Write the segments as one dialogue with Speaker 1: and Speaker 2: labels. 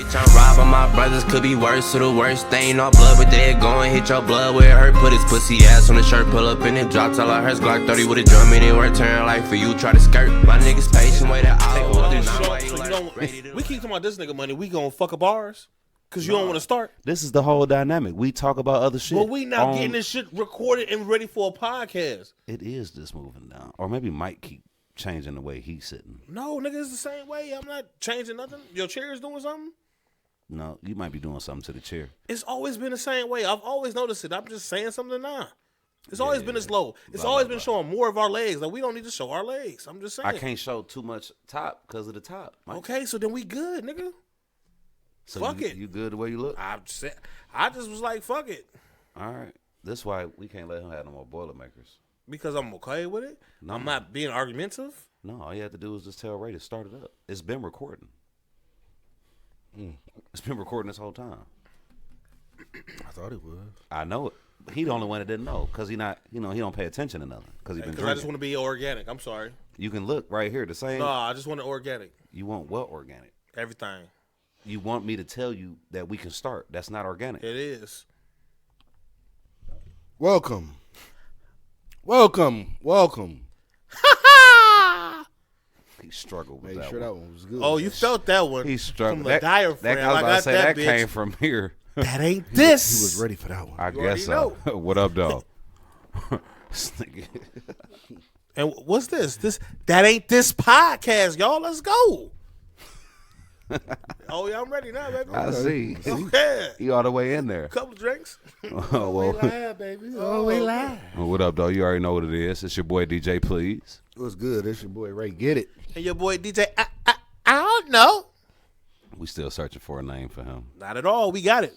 Speaker 1: Bitch, I'm robbing my brothers, could be worse or the worst. They ain't all blood, but they go and hit your blood where it hurt. Put his pussy ass on the shirt, pull up in it, drop till I heard Glock 30 with a drum in it. Work turn like for you, try to skirt. My niggas patient, wait an hour.
Speaker 2: We keep talking about this nigga money, we gonna fuck up ours? Cause you don't want to start.
Speaker 3: This is the whole dynamic. We talk about other shit.
Speaker 2: But we not getting this shit recorded and ready for a podcast.
Speaker 3: It is just moving down. Or maybe Mike keep changing the way he's sitting.
Speaker 2: No, nigga, it's the same way. I'm not changing nothing. Your chair is doing something?
Speaker 3: No, you might be doing something to the chair.
Speaker 2: It's always been the same way. I've always noticed it. I'm just saying something now. It's always been this low. It's always been showing more of our legs. Like, we don't need to show our legs. I'm just saying.
Speaker 3: I can't show too much top because of the top, Mike.
Speaker 2: Okay, so then we good, nigga.
Speaker 3: So
Speaker 2: fuck it.
Speaker 3: You good the way you look?
Speaker 2: I just was like, fuck it.
Speaker 3: All right. That's why we can't let him have no more Boilermakers.
Speaker 2: Because I'm okay with it?
Speaker 3: No.
Speaker 2: I'm not being argumentative?
Speaker 3: No, all you have to do is just tell Ray to start it up. It's been recording. It's been recording this whole time.
Speaker 4: I thought it was.
Speaker 3: I know it. He the only one that didn't know because he don't pay attention to nothing because he been drinking.
Speaker 2: I just want to be organic. I'm sorry.
Speaker 3: You can look right here. The same.
Speaker 2: No, I just want it organic.
Speaker 3: You want what organic?
Speaker 2: Everything.
Speaker 3: You want me to tell you that we can start. That's not organic.
Speaker 2: It is.
Speaker 4: Welcome.
Speaker 3: He struggled with
Speaker 4: Make
Speaker 3: that
Speaker 4: sure
Speaker 3: one.
Speaker 4: that one was good.
Speaker 2: Oh, you felt that one.
Speaker 3: He struggled.
Speaker 2: From the diaphragm.
Speaker 3: I was about to say that
Speaker 2: bitch.
Speaker 3: came from here.
Speaker 2: That ain't this.
Speaker 4: He was ready for that one.
Speaker 3: I
Speaker 2: You
Speaker 3: guess
Speaker 2: already
Speaker 3: so. What up, dog?
Speaker 2: And what's this? That ain't this podcast, y'all. Let's go. Oh, yeah, I'm ready now, baby.
Speaker 3: I see.
Speaker 2: Okay.
Speaker 3: You all the way in there.
Speaker 2: Couple drinks.
Speaker 3: Oh, well.
Speaker 4: live, baby. Oh, we live.
Speaker 3: Well, what up, dog? You already know what it is. It's your boy DJ, please.
Speaker 4: What's good? It's your boy Ray. Get it.
Speaker 2: And your boy DJ, I don't know.
Speaker 3: We still searching for a name for him.
Speaker 2: Not at all. We got it.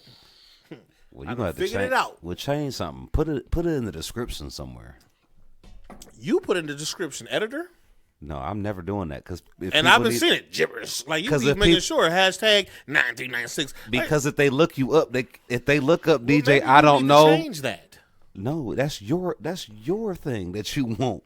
Speaker 3: Well, you gonna have to
Speaker 2: figured
Speaker 3: change
Speaker 2: it out.
Speaker 3: We'll change something. Put it in the description somewhere.
Speaker 2: You put in the description, editor.
Speaker 3: No, I'm never doing that because
Speaker 2: And I've been seeing it gibberish. Like, you be making sure hashtag 9396.
Speaker 3: Because if they look you up, if they look up DJ,
Speaker 2: maybe
Speaker 3: I
Speaker 2: you
Speaker 3: don't
Speaker 2: need to
Speaker 3: know.
Speaker 2: change that.
Speaker 3: No, that's your thing that you want.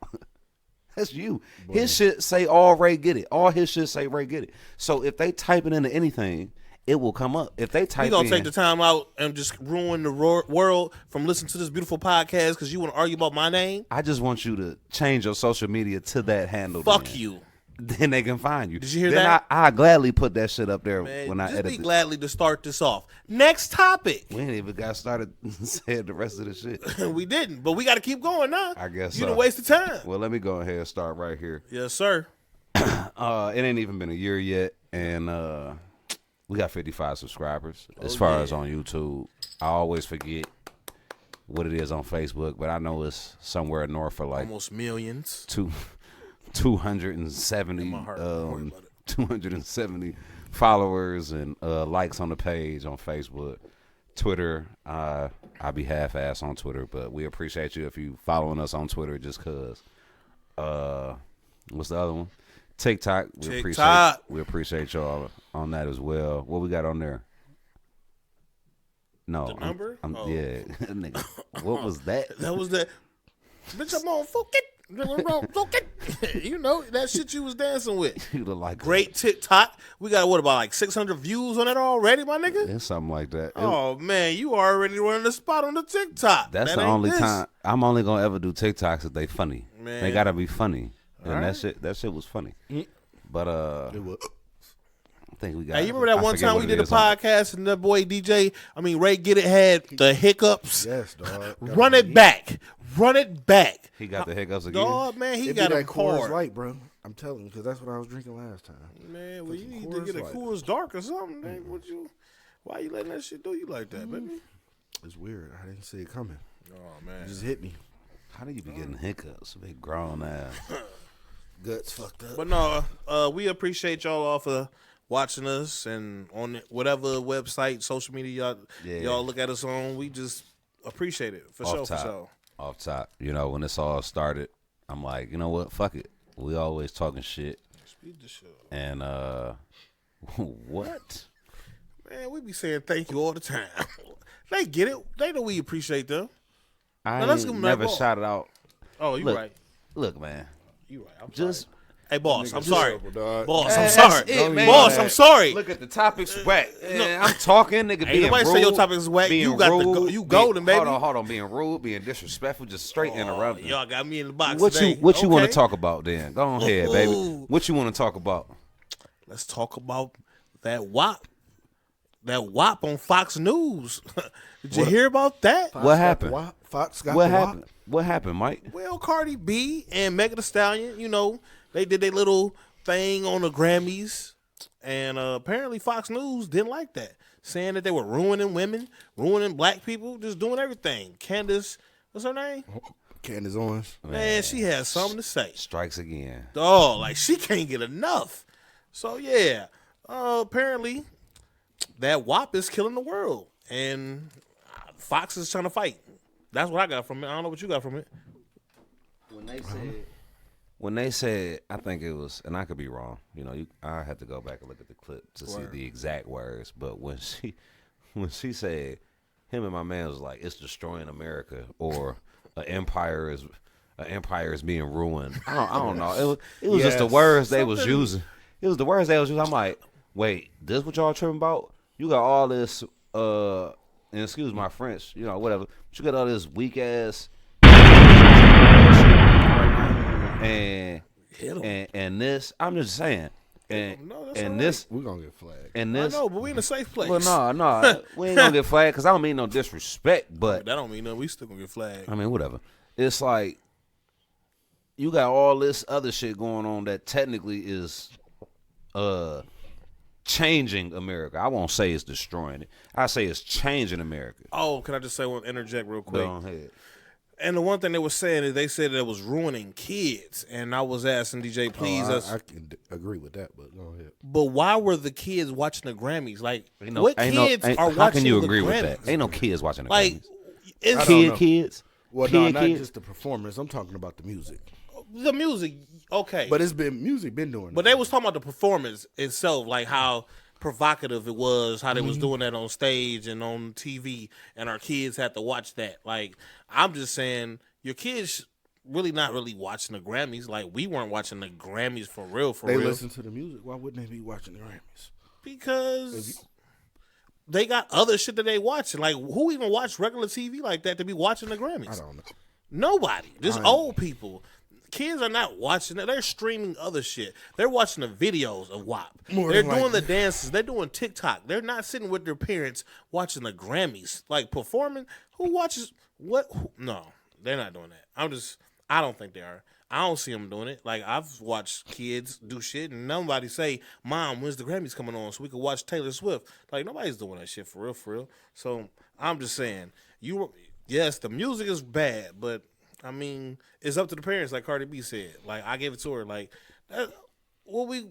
Speaker 3: That's you. Boy. His shit say all Ray get it. All his shit say Ray get it. So if they type it into anything, it will come up. If they type
Speaker 2: we gonna take the time out and just ruin the world from listening to this beautiful podcast because you want to argue about my name.
Speaker 3: I just want you to change your social media to that handle.
Speaker 2: Fuck you.
Speaker 3: Then they can find you.
Speaker 2: Did you hear that?
Speaker 3: I gladly put that shit up there.
Speaker 2: Man,
Speaker 3: when I edit.
Speaker 2: Just be gladly to start this off. Next topic.
Speaker 3: We ain't even got started saying the rest of the shit.
Speaker 2: We didn't, but we got to keep going now.
Speaker 3: I guess
Speaker 2: you
Speaker 3: so.
Speaker 2: done wasted time.
Speaker 3: Well, let me go ahead and start right here.
Speaker 2: Yes, sir.
Speaker 3: It ain't even been a year yet, and we got 55 subscribers. As far as on YouTube, I always forget what it is on Facebook, but I know it's somewhere north of like
Speaker 2: almost millions.
Speaker 3: 270 followers and likes on the page on Facebook. Twitter, I be half-ass on Twitter, but we appreciate you if you following us on Twitter just cause. What's the other one? TikTok. We appreciate y'all on that as well. What we got on there? No.
Speaker 2: The number?
Speaker 3: Yeah. Nigga, what was that?
Speaker 2: That was the bitch, I'm on fuck it. You know, that shit you was dancing with.
Speaker 3: You look like
Speaker 2: great TikTok. We got what about like 600 views on it already, my nigga?
Speaker 3: It's something like that.
Speaker 2: Oh man, you already running the spot on the TikTok.
Speaker 3: That's the only time I'm only gonna ever do TikToks if they funny.
Speaker 2: Man.
Speaker 3: They gotta be funny. And
Speaker 2: right.
Speaker 3: that shit was funny. But I think we got.
Speaker 2: Hey, you remember that one time we did a podcast and that boy Ray Get It had the hiccups?
Speaker 4: Yes, dog.
Speaker 2: Run it back.
Speaker 3: He got the hiccups again.
Speaker 2: Dog, man, he
Speaker 4: It'd
Speaker 2: got
Speaker 4: be
Speaker 2: a
Speaker 4: that Coors
Speaker 2: hard.
Speaker 4: Light, bro. I'm telling you, because that's what I was drinking last time.
Speaker 2: Man, well, you need to get a Coors Dark or something. Man. Why you letting that shit do you like that, baby?
Speaker 4: It's weird. I didn't see it coming.
Speaker 2: Oh man,
Speaker 4: it just hit me.
Speaker 3: How do you be getting hiccups? Big grown ass.
Speaker 4: Guts fucked up.
Speaker 2: But no, we appreciate y'all all for watching us and on whatever website, social media y'all look at us on. We just appreciate it for sure.
Speaker 3: Off top, when this all started, I'm like, you know what? Fuck it. We always talking shit.
Speaker 2: Speed the show.
Speaker 3: And what?
Speaker 2: Man, we be saying thank you all the time. They get it. They know we appreciate them.
Speaker 3: I ain't never shouted out.
Speaker 2: Oh, you right.
Speaker 3: Look, man.
Speaker 2: You right. I'm
Speaker 3: just
Speaker 2: sorry. Hey, boss, I'm sorry.
Speaker 4: Dog.
Speaker 2: Boss, I'm sorry.
Speaker 3: it, man.
Speaker 2: Boss, I'm sorry.
Speaker 3: Look at the topics whack. I'm talking, nigga,
Speaker 2: Ain't
Speaker 3: being
Speaker 2: nobody
Speaker 3: rude.
Speaker 2: say your topics whack.
Speaker 3: Being
Speaker 2: You got
Speaker 3: rude,
Speaker 2: you golden, baby.
Speaker 3: Hold on. Being rude, being disrespectful, just straight interrupting.
Speaker 2: Y'all got me in the box
Speaker 3: What
Speaker 2: today.
Speaker 3: you want to
Speaker 2: Okay.
Speaker 3: talk about then? Go on ahead, baby. What you want to talk about?
Speaker 2: Let's talk about that WAP. That WAP on Fox News. Did you hear about that?
Speaker 3: What happened?
Speaker 4: Fox got
Speaker 3: What
Speaker 4: the
Speaker 3: happened?
Speaker 4: WAP.
Speaker 3: What happened, Mike?
Speaker 2: Well, Cardi B and Megan Thee Stallion, you know, they did their little thing on the Grammys, and apparently Fox News didn't like that, saying that they were ruining women, ruining black people, just doing everything. Candace, what's her name?
Speaker 4: Candace Owens.
Speaker 2: Man, she has something to say.
Speaker 3: Strikes again.
Speaker 2: Oh, like she can't get enough. So yeah, apparently that WAP is killing the world, and Fox is trying to fight. That's what I got from it. I don't know what you got from it.
Speaker 3: When they said, I think it was, and I could be wrong. You know, I had to go back and look at the clip to see the exact words. But when she said, him and my man was like, "It's destroying America," or "An empire is being ruined." I don't know. It was just the words they was using. It was the words they was using. I'm like, wait, this what y'all tripping about? You got all this, and excuse my French, you know, whatever. But you got all this weak ass. And this, I'm just saying, and this,
Speaker 4: We're going to get flagged.
Speaker 3: and
Speaker 2: I
Speaker 3: this.
Speaker 2: know, but we in a safe place.
Speaker 3: Well, no, we ain't gonna get flagged because I don't mean no disrespect, but
Speaker 2: That don't mean nothing. We still gonna get flagged.
Speaker 3: I mean whatever. It's like you got all this other shit going on that technically is changing America. I won't say it's destroying it. I say it's changing America.
Speaker 2: Oh, can I just say one interject real quick?
Speaker 3: Go ahead.
Speaker 2: And the one thing they were saying is they said that it was ruining kids, and I was asking DJ, please,
Speaker 4: I can agree with that, but go ahead.
Speaker 2: but why were the kids watching the Grammys? Like,
Speaker 3: Ain't
Speaker 2: what kids are watching?
Speaker 3: How can you
Speaker 2: the
Speaker 3: agree
Speaker 2: Grammys?
Speaker 3: with that? Ain't no kids watching the
Speaker 2: Like,
Speaker 3: Grammys.
Speaker 2: it's
Speaker 3: Kids.
Speaker 4: Well, no, not
Speaker 3: kids.
Speaker 4: just the performance. I'm talking about the music.
Speaker 2: the music, okay,
Speaker 4: But music been doing
Speaker 2: but
Speaker 4: that.
Speaker 2: they was talking about the performance itself, like how provocative it was, how they was doing that on stage and on TV, and our kids had to watch that. Like, I'm just saying, your kids really not really watching the Grammys. Like, we weren't watching the Grammys for real.
Speaker 4: They listen to the music. Why wouldn't they be watching the Grammys?
Speaker 2: Because they got other shit that they watching. Like, who even watch regular TV like that to be watching the Grammys?
Speaker 4: I don't know.
Speaker 2: Nobody. Just old people. Kids are not watching it. They're streaming other shit. They're watching the videos of WAP. They're doing the dances. They're doing TikTok. They're not sitting with their parents watching the Grammys. Like, performing. Who watches what? No, they're not doing that. I don't think they are. I don't see them doing it. Like, I've watched kids do shit, and nobody say, "Mom, when's the Grammys coming on so we can watch Taylor Swift?" Like, nobody's doing that shit for real, for real. So I'm just saying, yes, the music is bad, but I mean, it's up to the parents, like Cardi B said. Like, I gave it to her. Like, we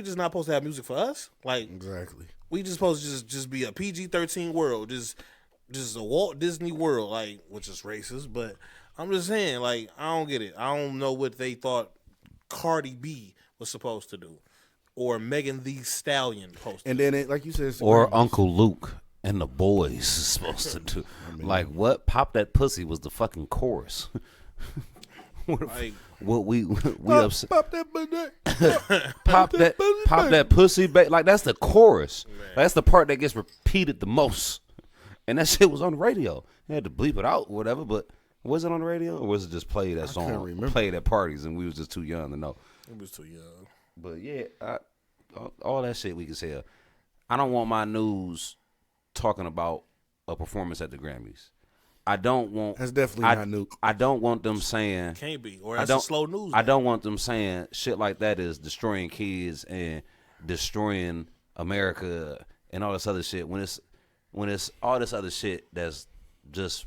Speaker 2: just not supposed to have music for us? Like,
Speaker 4: Exactly.
Speaker 2: we just supposed to just be a PG-13 world, just a Walt Disney world, like, which is racist. But I'm just saying, like, I don't get it. I don't know what they thought Cardi B was supposed to do, or Megan Thee Stallion supposed to.
Speaker 4: And then, like you said, it's the
Speaker 3: Or
Speaker 4: Grammys.
Speaker 3: Uncle Luke and the boys is supposed to do. Like, what? Pop That Pussy was the fucking chorus.
Speaker 2: Like,
Speaker 3: What we upset.
Speaker 4: Pop that butt.
Speaker 3: Pop that pussy, like that's the chorus. That's the part that gets repeated the most, and that shit was on the radio. They had to bleep it out, or whatever. But was it on the radio, or was it just played at played at parties, and we was just too young to know?
Speaker 2: it was too young.
Speaker 3: But yeah, all that shit we can say. I don't want my news talking about a performance at the Grammys. I don't want.
Speaker 4: That's definitely not new.
Speaker 3: I don't want them saying.
Speaker 2: Can't be, or that's a slow news.
Speaker 3: I don't want them saying shit like that is destroying kids and destroying America and all this other shit. When it's all this other shit that's just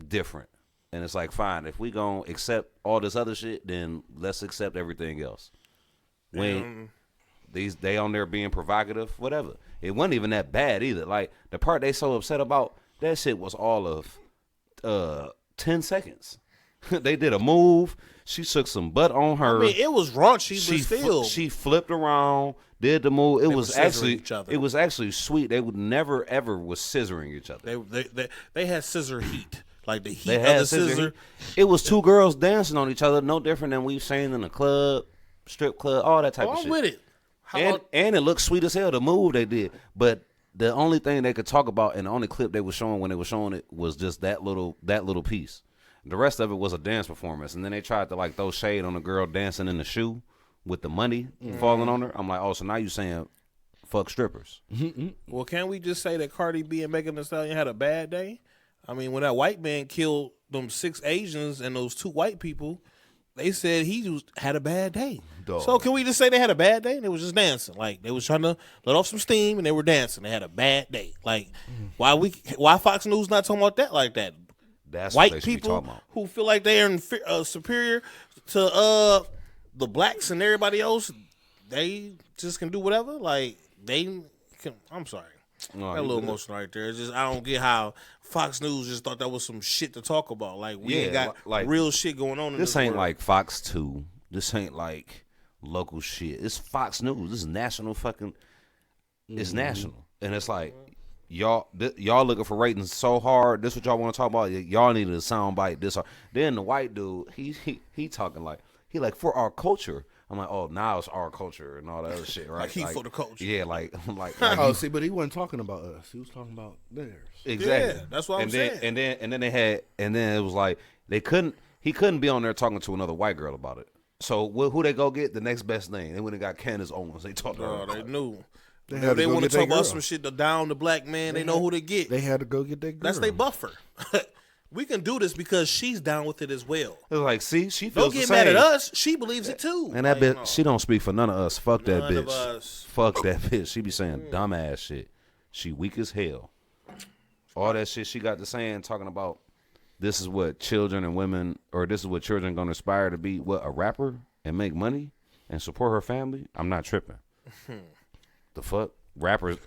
Speaker 3: different, and it's like, fine, if we gonna accept all this other shit, then let's accept everything else. When they on there being provocative, whatever. It wasn't even that bad either. Like, the part they so upset about, that shit was all of 10 seconds. They did a move. She shook some butt on her.
Speaker 2: I mean, it was raunchy, but still.
Speaker 3: She flipped around, did the move. It was
Speaker 2: each other.
Speaker 3: It was actually sweet. They would never ever was scissoring each other.
Speaker 2: They had scissor heat, like the heat
Speaker 3: They
Speaker 2: of
Speaker 3: had
Speaker 2: the scissor.
Speaker 3: It was two girls dancing on each other, no different than we've seen in the club. strip club, all that type of
Speaker 2: I'm
Speaker 3: shit.
Speaker 2: with it.
Speaker 3: And it looked sweet as hell, the move they did. But the only thing they could talk about and the only clip they were showing when they were showing it was just that little piece. The rest of it was a dance performance. And then they tried to like throw shade on the girl dancing in the shoe with the money falling on her. I'm like, oh, so now you saying fuck strippers.
Speaker 2: Well, can't we just say that Cardi B and Megan Thee Stallion had a bad day? I mean, when that white man killed them 6 Asians and those 2 white people, they said he had a bad day.
Speaker 3: Dog.
Speaker 2: So can we just say they had a bad day? They was just dancing. Like, they was trying to let off some steam and they were dancing. They had a bad day. Like, why Fox News not talking about that like that?
Speaker 3: That's what
Speaker 2: White
Speaker 3: they should be
Speaker 2: people
Speaker 3: talking about.
Speaker 2: who feel like they are superior to the blacks and everybody else, they just can do whatever. Like, they can. I'm sorry.
Speaker 3: No,
Speaker 2: Got a little emotional right there. It's just, I don't get how Fox News just thought that was some shit to talk about. Like, we ain't got
Speaker 3: like,
Speaker 2: real shit going on in this
Speaker 3: ain't
Speaker 2: world.
Speaker 3: like Fox 2. This ain't like local shit. It's Fox News. This is national fucking. It's national, and it's like y'all looking for ratings so hard. This what y'all want to talk about? Y'all needed a soundbite. This hard. Then the white dude, he talking like for our culture. I'm like, oh, now it's our culture and all that other shit, right?
Speaker 2: Like he for the culture.
Speaker 3: Yeah, like
Speaker 4: Oh, see, but he wasn't talking about us. He was talking about theirs.
Speaker 3: exactly.
Speaker 2: Yeah, that's what I'm saying.
Speaker 3: And then it was like he couldn't be on there talking to another white girl about it. So who they go get? The next best thing. They went and got Candace Owens. They talked about
Speaker 2: They
Speaker 3: it.
Speaker 2: knew.
Speaker 4: They
Speaker 2: Want to
Speaker 4: get
Speaker 2: talk
Speaker 4: that girl.
Speaker 2: about some shit to down the black man. They know who to get.
Speaker 4: They had to go get that girl.
Speaker 2: That's their buffer. We can do this because she's down with it as well.
Speaker 3: It was like, see, she feels
Speaker 2: Don't get
Speaker 3: the same.
Speaker 2: mad at us. She believes it too.
Speaker 3: And that
Speaker 2: Like,
Speaker 3: bitch,
Speaker 2: no.
Speaker 3: she don't speak for none of us. Fuck that
Speaker 2: None
Speaker 3: bitch.
Speaker 2: of us.
Speaker 3: Fuck that bitch. She be saying dumbass shit. She weak as hell. All that shit she got to saying, talking about this is what children and women, or this is what children gonna aspire to be. What, a rapper and make money and support her family? I'm not tripping. The fuck? Rappers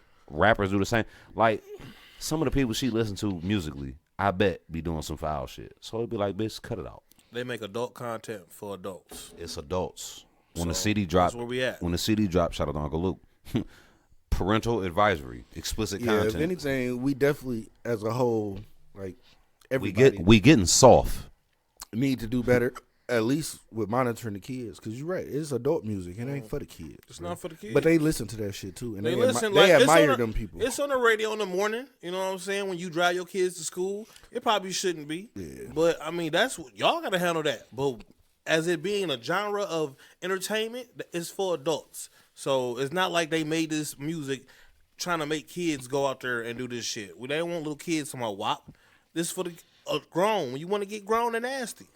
Speaker 3: do the same. Like, some of the people she listen to musically, I bet be doing some foul shit. So it'd be like, bitch, cut it out.
Speaker 2: They make adult content for adults.
Speaker 3: It's adults. When the
Speaker 2: So,
Speaker 3: CD dropped,
Speaker 2: that's where we at.
Speaker 3: When the CD dropped, shout out to Uncle Luke. Parental advisory, explicit
Speaker 4: Yeah,
Speaker 3: content.
Speaker 4: if anything, we definitely, as a whole, like everybody,
Speaker 3: we getting soft.
Speaker 4: need to do better. At least with monitoring the kids, because you're right, it's adult music. It ain't for the kids.
Speaker 2: It's not for the kids.
Speaker 4: But they listen to that shit too, and
Speaker 2: They
Speaker 4: they
Speaker 2: listen.
Speaker 4: they
Speaker 2: Like,
Speaker 4: admire
Speaker 2: it's on
Speaker 4: them people.
Speaker 2: It's on the radio in the morning. You know what I'm saying? When you drive your kids to school, it probably shouldn't be.
Speaker 4: Yeah.
Speaker 2: But I mean, that's what y'all got to handle that. But as it being a genre of entertainment, it's for adults. So it's not like they made this music trying to make kids go out there and do this shit. They don't want little kids talking about WAP. This is for the grown. When you want to get grown and nasty.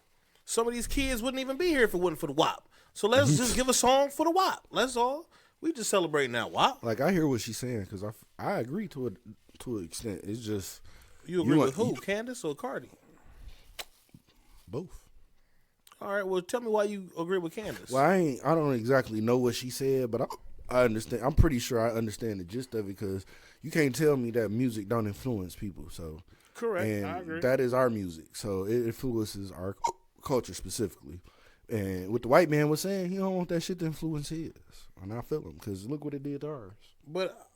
Speaker 2: Some of these kids wouldn't even be here if it wasn't for the WAP. So let's just give a song for the WAP. That's all. We just celebrating that WAP.
Speaker 4: Like, I hear what she's saying, because I agree to an extent. It's just
Speaker 2: You agree with who, Candace or Cardi?
Speaker 4: both.
Speaker 2: All right, well, tell me why you agree with Candace.
Speaker 4: Well, I don't exactly know what she said, but I understand. I'm pretty sure I understand the gist of it, because you can't tell me that music don't influence people. So
Speaker 2: Correct,
Speaker 4: and
Speaker 2: I agree.
Speaker 4: that is our music, so it influences our culture specifically. And what the white man was saying, he don't want that shit to influence his, and I feel him, because look what it did to ours.
Speaker 2: But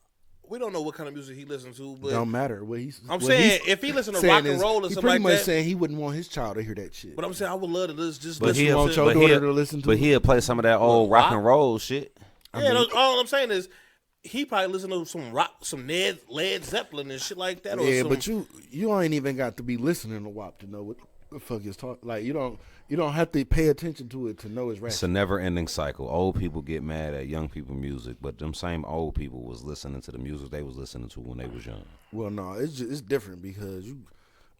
Speaker 2: we don't know what kind of music he listens to. But
Speaker 4: Don't matter what he's.
Speaker 2: I'm
Speaker 4: what
Speaker 2: saying
Speaker 4: he's
Speaker 2: if he listen to
Speaker 4: saying
Speaker 2: rock and
Speaker 4: is,
Speaker 2: roll or
Speaker 4: he
Speaker 2: something
Speaker 4: pretty
Speaker 2: like
Speaker 4: much
Speaker 2: that.
Speaker 4: saying he wouldn't want his child to hear that shit.
Speaker 2: But I'm saying I would love to just
Speaker 3: But
Speaker 2: listen
Speaker 4: you
Speaker 2: to
Speaker 4: want your daughter to listen to
Speaker 3: But
Speaker 4: it?
Speaker 3: he'll play some of that old rock and roll shit.
Speaker 2: all I'm saying is he probably listen to some rock, some Led Zeppelin and shit like that. Or
Speaker 4: Yeah,
Speaker 2: some,
Speaker 4: but you ain't even got to be listening to WAP to know what the fuck is talking. Like, you don't have to pay attention to it to know it's rap.
Speaker 3: It's a never-ending cycle. Old people get mad at young people music, but them same old people was listening to the music they was listening to when they was young.
Speaker 4: Well, no, it's different, because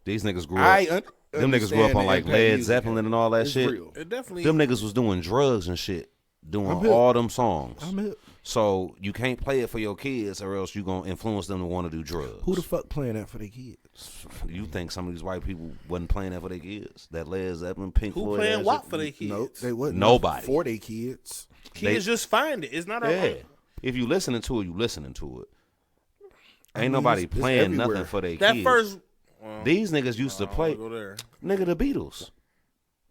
Speaker 3: These niggas grew up. Them niggas grew up on like Led Zeppelin and all that
Speaker 4: it's
Speaker 3: shit.
Speaker 4: Real.
Speaker 2: it definitely.
Speaker 3: Them niggas was doing drugs and shit, doing
Speaker 4: I'm hip.
Speaker 3: all them songs.
Speaker 4: I'm hip.
Speaker 3: So you can't play it for your kids, or else you gonna influence them to want to do drugs.
Speaker 4: Who the fuck playing that for their kids?
Speaker 3: You think some of these white people wasn't playing that for their kids? That Led Zeppelin, Pink
Speaker 2: who
Speaker 3: Floyd,
Speaker 2: playing
Speaker 3: ass
Speaker 2: WAP
Speaker 3: shit?
Speaker 2: for their kids?
Speaker 4: Nope, they wasn't.
Speaker 3: Nobody.
Speaker 4: For their kids.
Speaker 2: Kids just find it. It's not
Speaker 3: Yeah.
Speaker 2: a.
Speaker 3: If you listening to it, you listening to it. Ain't
Speaker 4: mean,
Speaker 3: nobody
Speaker 4: it's
Speaker 3: playing
Speaker 4: everywhere.
Speaker 3: nothing for their
Speaker 2: That
Speaker 3: kids.
Speaker 2: first. Well,
Speaker 3: These niggas used to
Speaker 2: I
Speaker 3: play,
Speaker 2: don't wanna go there.
Speaker 3: nigga, the Beatles.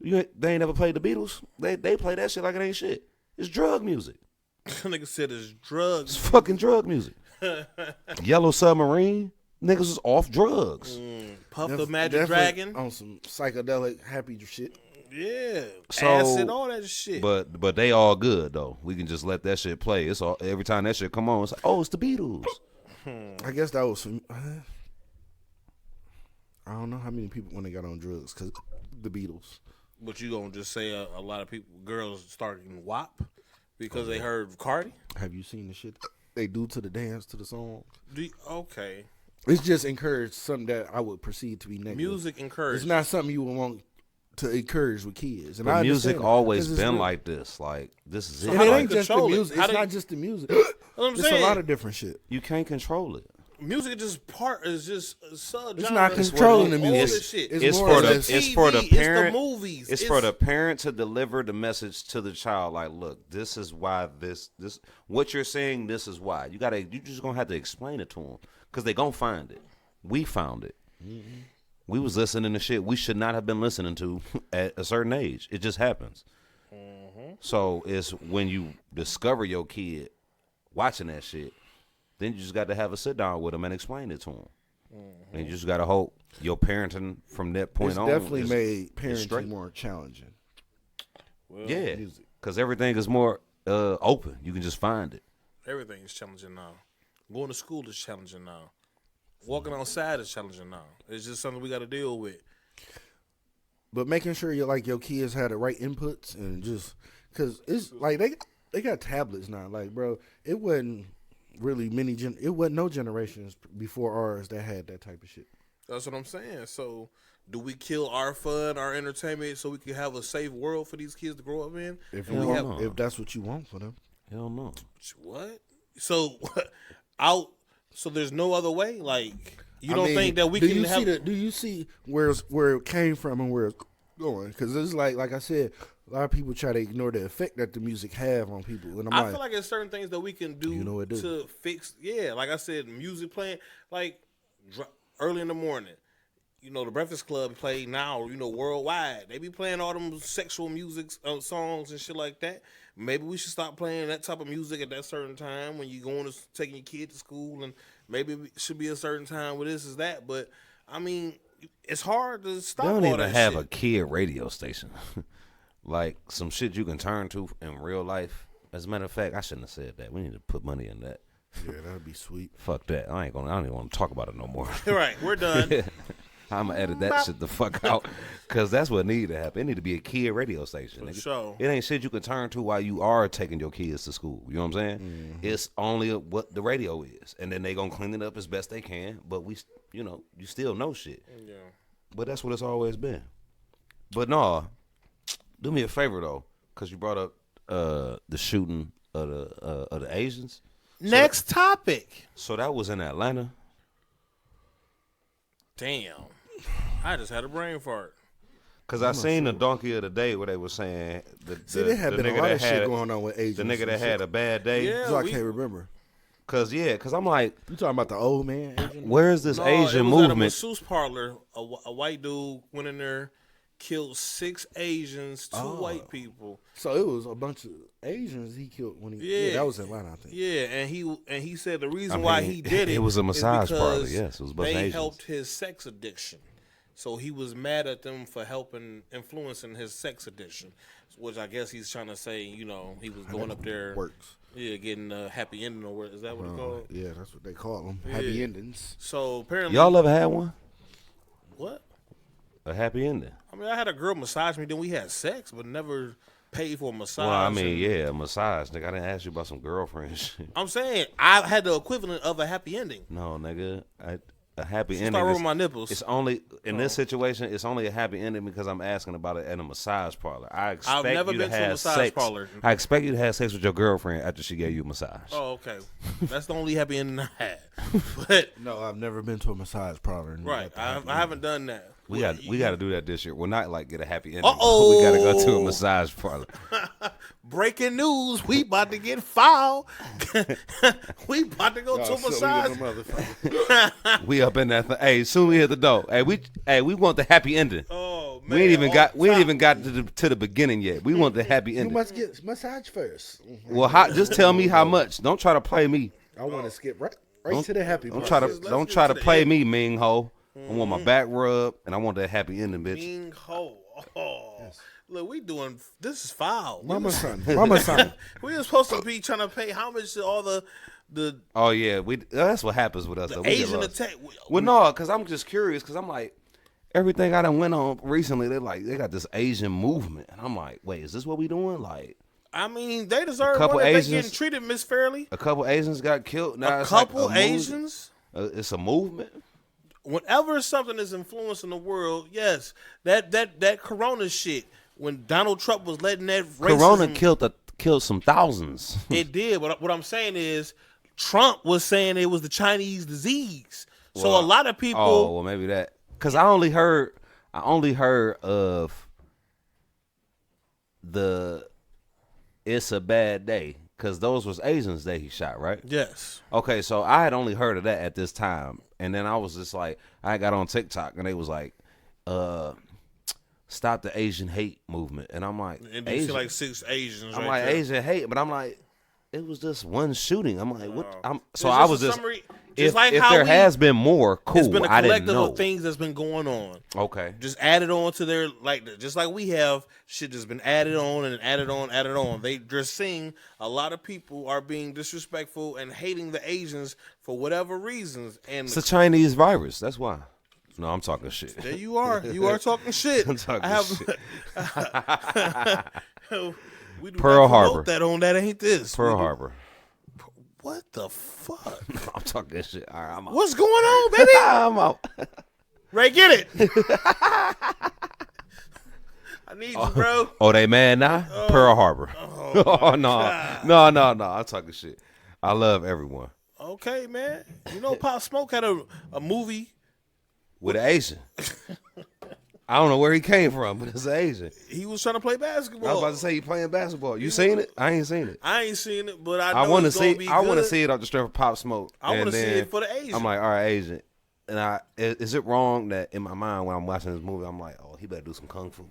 Speaker 3: They ain't never played the Beatles. They play that shit like it ain't shit. It's drug music.
Speaker 2: Nigga said it's
Speaker 3: It's
Speaker 2: drugs.
Speaker 3: fucking drug music. Yellow Submarine, niggas was off drugs.
Speaker 2: Puff the
Speaker 4: Def-
Speaker 2: Magic
Speaker 4: definitely
Speaker 2: Dragon.
Speaker 4: on some psychedelic happy shit.
Speaker 2: Yeah,
Speaker 3: So,
Speaker 2: acid, all that shit.
Speaker 3: But they all good though. We can just let that shit play. It's all every time that shit come on. It's like, oh, it's the Beatles.
Speaker 4: I guess that was. I don't know how many people when they got on drugs because the Beatles.
Speaker 2: But you gonna just say a lot of people, girls starting WAP because they heard Cardi?
Speaker 4: Have you seen the shit they do to the dance to the song?
Speaker 2: Okay.
Speaker 4: It's just encouraged something that I would perceive to be negative.
Speaker 2: Music encouraged.
Speaker 4: It's not something you would want to encourage with kids. And
Speaker 3: But
Speaker 4: I
Speaker 3: music
Speaker 4: understand
Speaker 3: always
Speaker 4: that,
Speaker 3: been
Speaker 4: real.
Speaker 3: like this. Like this is
Speaker 2: So
Speaker 3: it.
Speaker 4: And it
Speaker 3: Like,
Speaker 4: ain't just the
Speaker 2: control it?
Speaker 4: music.
Speaker 2: How
Speaker 4: It's
Speaker 2: do
Speaker 4: not
Speaker 2: you-
Speaker 4: just the music.
Speaker 2: That's what I'm
Speaker 4: It's
Speaker 2: saying.
Speaker 4: a lot of different shit.
Speaker 3: you can't control it.
Speaker 2: Music is just a subgenre.
Speaker 4: It's not controlling the
Speaker 2: of all
Speaker 4: music.
Speaker 2: this shit.
Speaker 4: It's
Speaker 3: It's
Speaker 4: more
Speaker 3: for
Speaker 4: or
Speaker 3: the
Speaker 4: less-
Speaker 3: it's for the
Speaker 2: TV,
Speaker 3: parent.
Speaker 2: It's the movies.
Speaker 3: It's for the parent to deliver the message to the child. Like, look, this is why this what you're saying. This is why you just gonna have to explain it to them because they gonna find it. We found it. Mm-hmm. We was listening to shit we should not have been listening to at a certain age. It just happens. Mm-hmm. So it's when you discover your kid watching that shit, then you just got to have a sit down with them and explain it to them. Mm-hmm. And you just got to hope your parenting from that point
Speaker 4: It's
Speaker 3: on.
Speaker 4: definitely made
Speaker 3: straight.
Speaker 4: parenting more challenging.
Speaker 3: Yeah, because everything is more open. You can just find it.
Speaker 2: Everything is challenging now. Going to school is challenging now. Walking outside is challenging now. It's just something we got to deal with.
Speaker 4: But making sure your kids had the right inputs and just because it's like they got tablets now. Like, bro, it wasn't really it wasn't no generations before ours that had that type of shit.
Speaker 2: That's what I'm saying. So, do we kill our fun, our entertainment, so we can have a safe world for these kids to grow up in?
Speaker 4: If that's what you want for them.
Speaker 3: Hell no.
Speaker 2: What? So, So there's no other way. Like, you don't
Speaker 4: mean,
Speaker 2: think that we can have?
Speaker 4: Do you see where it came from and where it's going? Because it's like I said, a lot of people try to ignore the effect that the music have on people. And
Speaker 2: I feel like there's certain things that we can do
Speaker 4: do.
Speaker 2: to fix. Yeah, like I said, music playing like early in the morning. You know, the Breakfast Club play now. You know, worldwide they be playing all them sexual music songs and shit like that. Maybe we should stop playing that type of music at that certain time when you going to taking your kid to school, and maybe it should be a certain time where this is that. But I mean, it's hard to stop.
Speaker 3: They don't
Speaker 2: all
Speaker 3: even
Speaker 2: that
Speaker 3: have
Speaker 2: shit.
Speaker 3: a kid radio station. Like some shit you can turn to in real life. As a matter of fact, I shouldn't have said that. We need to put money in that.
Speaker 4: Yeah, that'd be sweet.
Speaker 3: Fuck that. I don't even want to talk about it no more.
Speaker 2: Right, we're done.
Speaker 3: I'm gonna edit that shit the fuck out, cause that's what need to happen. It need to be a kid radio station.
Speaker 2: For
Speaker 3: nigga.
Speaker 2: sure.
Speaker 3: It ain't shit you can turn to while you are taking your kids to school. You know what I'm saying? Mm-hmm. It's only what the radio is, and then they gonna clean it up as best they can. But you still know shit.
Speaker 2: Yeah.
Speaker 3: But that's what it's always been. But no, do me a favor though, cause you brought up the shooting of the Asians.
Speaker 2: Next topic.
Speaker 3: So that was in Atlanta.
Speaker 2: Damn. I just had a brain fart.
Speaker 3: Cause I seen the donkey of the day where they were saying
Speaker 4: There have been a lot of shit going on with Asians.
Speaker 3: the nigga that had a bad day.
Speaker 2: Yeah.
Speaker 4: So I can't remember.
Speaker 3: Cause I'm like,
Speaker 4: You talking about the old man? Asian?
Speaker 3: where is this Asian
Speaker 2: it was
Speaker 3: movement?
Speaker 2: at a masseuse parlor. A white dude went in there, killed 6 Asians, 2 white people.
Speaker 4: So it was a bunch of Asians he killed when he. Yeah, that was Atlanta, I think.
Speaker 2: Yeah, and he said the reason why he did it.
Speaker 3: It was a massage
Speaker 2: is
Speaker 3: parlor.
Speaker 2: because
Speaker 3: Yes, it was a bunch of
Speaker 2: they
Speaker 3: Asians.
Speaker 2: helped his sex addiction. So he was mad at them for influencing his sex addiction, which I guess he's trying to say, he was going up there.
Speaker 4: Works.
Speaker 2: Yeah, getting a happy ending or what is that what it's called?
Speaker 4: Yeah, that's what they call them. Happy endings.
Speaker 2: So apparently,
Speaker 3: Y'all ever had one?
Speaker 2: what?
Speaker 3: A happy ending?
Speaker 2: I mean, I had a girl massage me, then we had sex, but never paid for a massage.
Speaker 3: Well, I mean,
Speaker 2: and-
Speaker 3: yeah, a massage, nigga. I didn't ask you about some girlfriend shit.
Speaker 2: I'm saying I had the equivalent of a happy ending.
Speaker 3: No, nigga. A happy
Speaker 2: She
Speaker 3: ending.
Speaker 2: started
Speaker 3: Is,
Speaker 2: rubbing my nipples.
Speaker 3: It's only in this situation. It's only a happy ending because I'm asking about it at a massage parlor. I expect
Speaker 2: never
Speaker 3: you
Speaker 2: been
Speaker 3: to
Speaker 2: to a
Speaker 3: have
Speaker 2: massage
Speaker 3: sex.
Speaker 2: parlor.
Speaker 3: I expect you to have sex with your girlfriend after she gave you a massage.
Speaker 2: Oh, okay. That's the only happy ending I had. But
Speaker 4: No, I've never been to a massage parlor. And
Speaker 2: right, I haven't done that.
Speaker 3: We got to do that this year. We're not like get a happy ending.
Speaker 2: Uh-oh.
Speaker 3: We got to go to a massage parlor.
Speaker 2: Breaking news: we about to get foul. We about to go to a massage.
Speaker 3: We up in that. Hey, soon we hit the door. Hey, we want the happy ending.
Speaker 2: Oh man,
Speaker 3: We ain't even got to the beginning yet. We want the happy
Speaker 4: You
Speaker 3: ending.
Speaker 4: must get massage first.
Speaker 3: Well, just tell me how much. Don't try to play me.
Speaker 4: I want to skip right to the happy.
Speaker 3: Don't
Speaker 4: part.
Speaker 3: try to play me, Ming Ho. I want my back rubbed, and I want that happy ending, bitch.
Speaker 2: Being whole. Oh. Yes. Look, this is foul.
Speaker 4: Mama son.
Speaker 2: We were supposed to be trying to pay homage to all the
Speaker 3: Oh yeah, that's what happens with us.
Speaker 2: The Asian attack.
Speaker 3: Well, no, because I'm just curious. Because I'm like, everything I done went on recently, they got this Asian movement, and I'm like, wait, is this what we doing? Like,
Speaker 2: I mean, they deserve one if they getting treated misfairly.
Speaker 3: A couple Asians got killed. Now
Speaker 2: a couple Asians.
Speaker 3: It's a movement.
Speaker 2: Whenever something is influencing the world, yes, that Corona shit. When Donald Trump was letting that racism,
Speaker 3: Corona killed some thousands.
Speaker 2: It did, but what I'm saying is, Trump was saying it was the Chinese disease. So a lot of people.
Speaker 3: Oh, well, maybe that. Because I only heard of the "It's a Bad Day" because those was Asians that he shot, right?
Speaker 2: Yes.
Speaker 3: Okay, so I had only heard of that at this time, and then I was just like, I got on TikTok and they was like, "Stop the Asian hate movement," and I'm like,
Speaker 2: and you see like 6 Asians.
Speaker 3: I'm
Speaker 2: right
Speaker 3: like
Speaker 2: there.
Speaker 3: Asian hate, but I'm like, it was just one shooting. I'm like, what? So
Speaker 2: I was just
Speaker 3: summary,
Speaker 2: if
Speaker 3: there has been more, cool.
Speaker 2: It's been a
Speaker 3: I didn't
Speaker 2: collective
Speaker 3: know.
Speaker 2: of things that's been going on.
Speaker 3: Okay,
Speaker 2: just added on to their just like we have shit that's been added on and added on. They're seeing a lot of people are being disrespectful and hating the Asians for whatever reasons. And
Speaker 3: it's a Chinese virus. That's why. No, I'm talking shit.
Speaker 2: There you are. You are talking shit.
Speaker 3: I'm talking shit.
Speaker 2: We do
Speaker 3: Pearl
Speaker 2: not
Speaker 3: Harbor.
Speaker 2: That on that ain't this.
Speaker 3: Pearl Harbor.
Speaker 2: What the fuck?
Speaker 3: I'm talking shit. All right, I'm out.
Speaker 2: What's going on, baby?
Speaker 3: I'm out.
Speaker 2: Ray, get it. I need you, bro.
Speaker 3: Oh, they mad now? Pearl Harbor. Oh, no. I'm talking shit. I love everyone.
Speaker 2: Okay, man. You know, Pop Smoke had a movie
Speaker 3: with an Asian. I don't know where he came from, but it's an Asian.
Speaker 2: He was trying to play basketball.
Speaker 3: I was about to say he playing basketball. You seen it? I ain't seen it.
Speaker 2: I ain't seen it, but I
Speaker 3: want to
Speaker 2: see. Be
Speaker 3: I want to see it off the strength of Pop Smoke.
Speaker 2: I want to see it for the Asian.
Speaker 3: I'm like, all right, Asian. And is it wrong that in my mind when I'm watching this movie, I'm like, oh, he better do some kung fu.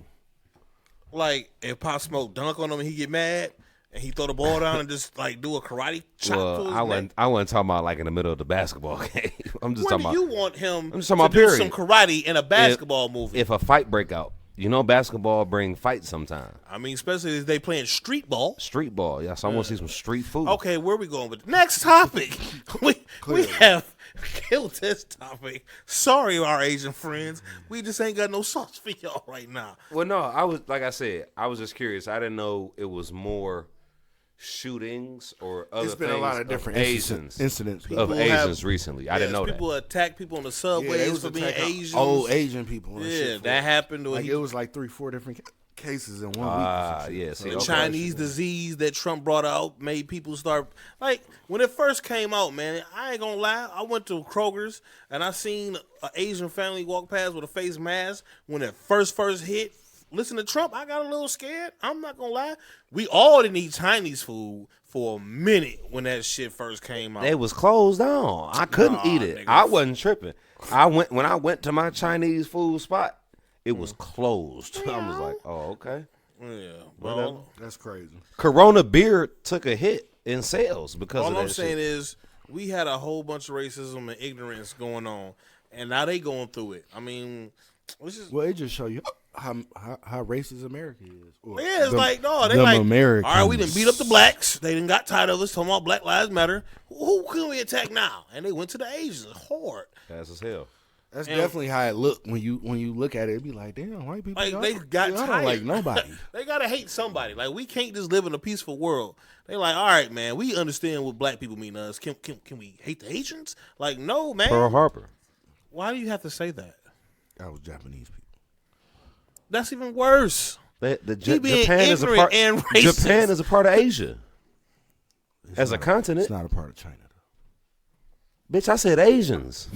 Speaker 2: Like if Pop Smoke dunk on him and he get mad and he throw the ball down and just like do a karate chop.
Speaker 3: Well,
Speaker 2: to his neck.
Speaker 3: I wasn't talking about like in the middle of the basketball game. I'm just
Speaker 2: when
Speaker 3: talking about.
Speaker 2: You want him
Speaker 3: I'm just talking
Speaker 2: to
Speaker 3: about
Speaker 2: do some karate in a basketball movie.
Speaker 3: If a fight break out, you know, basketball bring fights sometimes.
Speaker 2: I mean, especially if they playing street ball.
Speaker 3: Street ball, yeah. So I want to see some street food.
Speaker 2: Okay, where we going with the next topic? we have killed this topic. Sorry, our Asian friends. We just ain't got no sauce for y'all right now.
Speaker 3: Well, no, I was like I said, I was just curious. I didn't know it was more shootings or other.
Speaker 4: It's been a lot of different incidents
Speaker 3: of Asians recently. I didn't know
Speaker 2: people
Speaker 3: that.
Speaker 2: attack people on the subways for being Asians.
Speaker 4: Old Asian people.
Speaker 2: Yeah, that happened.
Speaker 4: Like it was like 3-4 different cases in 1 week.
Speaker 3: Yeah, see,
Speaker 2: the Chinese disease that Trump brought out made people start like when it first came out. Man, I ain't gonna lie. I went to Kroger's and I seen an Asian family walk past with a face mask when it first hit. Listen to Trump, I got a little scared. I'm not gonna lie. We all didn't eat Chinese food for a minute when that shit first came out.
Speaker 3: They was closed down. I couldn't eat it. I wasn't tripping. When I went to my Chinese food spot, it was closed. Yeah. I was like, oh, okay.
Speaker 2: Yeah, well,
Speaker 4: that's crazy.
Speaker 3: Corona beer took a hit in sales because
Speaker 2: all
Speaker 3: of that
Speaker 2: I'm saying
Speaker 3: shit.
Speaker 2: is we had a whole bunch of racism and ignorance going on, and now they going through it. I mean,
Speaker 4: well, it just show you how racist America is.
Speaker 2: Yeah, it's like, no, they like,
Speaker 4: Americans.
Speaker 2: all right, we done beat up the blacks. They done got tired of us talking about Black Lives Matter. Who can we attack now? And they went to the Asians hard.
Speaker 3: That's as hell.
Speaker 4: That's definitely how it looked when you look at it. It'd be like, damn, white people.
Speaker 2: Like they got tired.
Speaker 4: Don't like nobody.
Speaker 2: They gotta hate somebody. Like we can't just live in a peaceful world. They like, all right, man, we understand what black people mean to us. Can we hate the Asians? Like, no, man.
Speaker 3: Pearl Harbor.
Speaker 2: Why do you have to say that?
Speaker 4: That was Japanese people.
Speaker 2: That's even worse.
Speaker 3: Japan is a part.
Speaker 2: And racist.
Speaker 3: Japan is a part of Asia. As a continent,
Speaker 4: it's not a part of China,
Speaker 3: though. Bitch, I said Asians.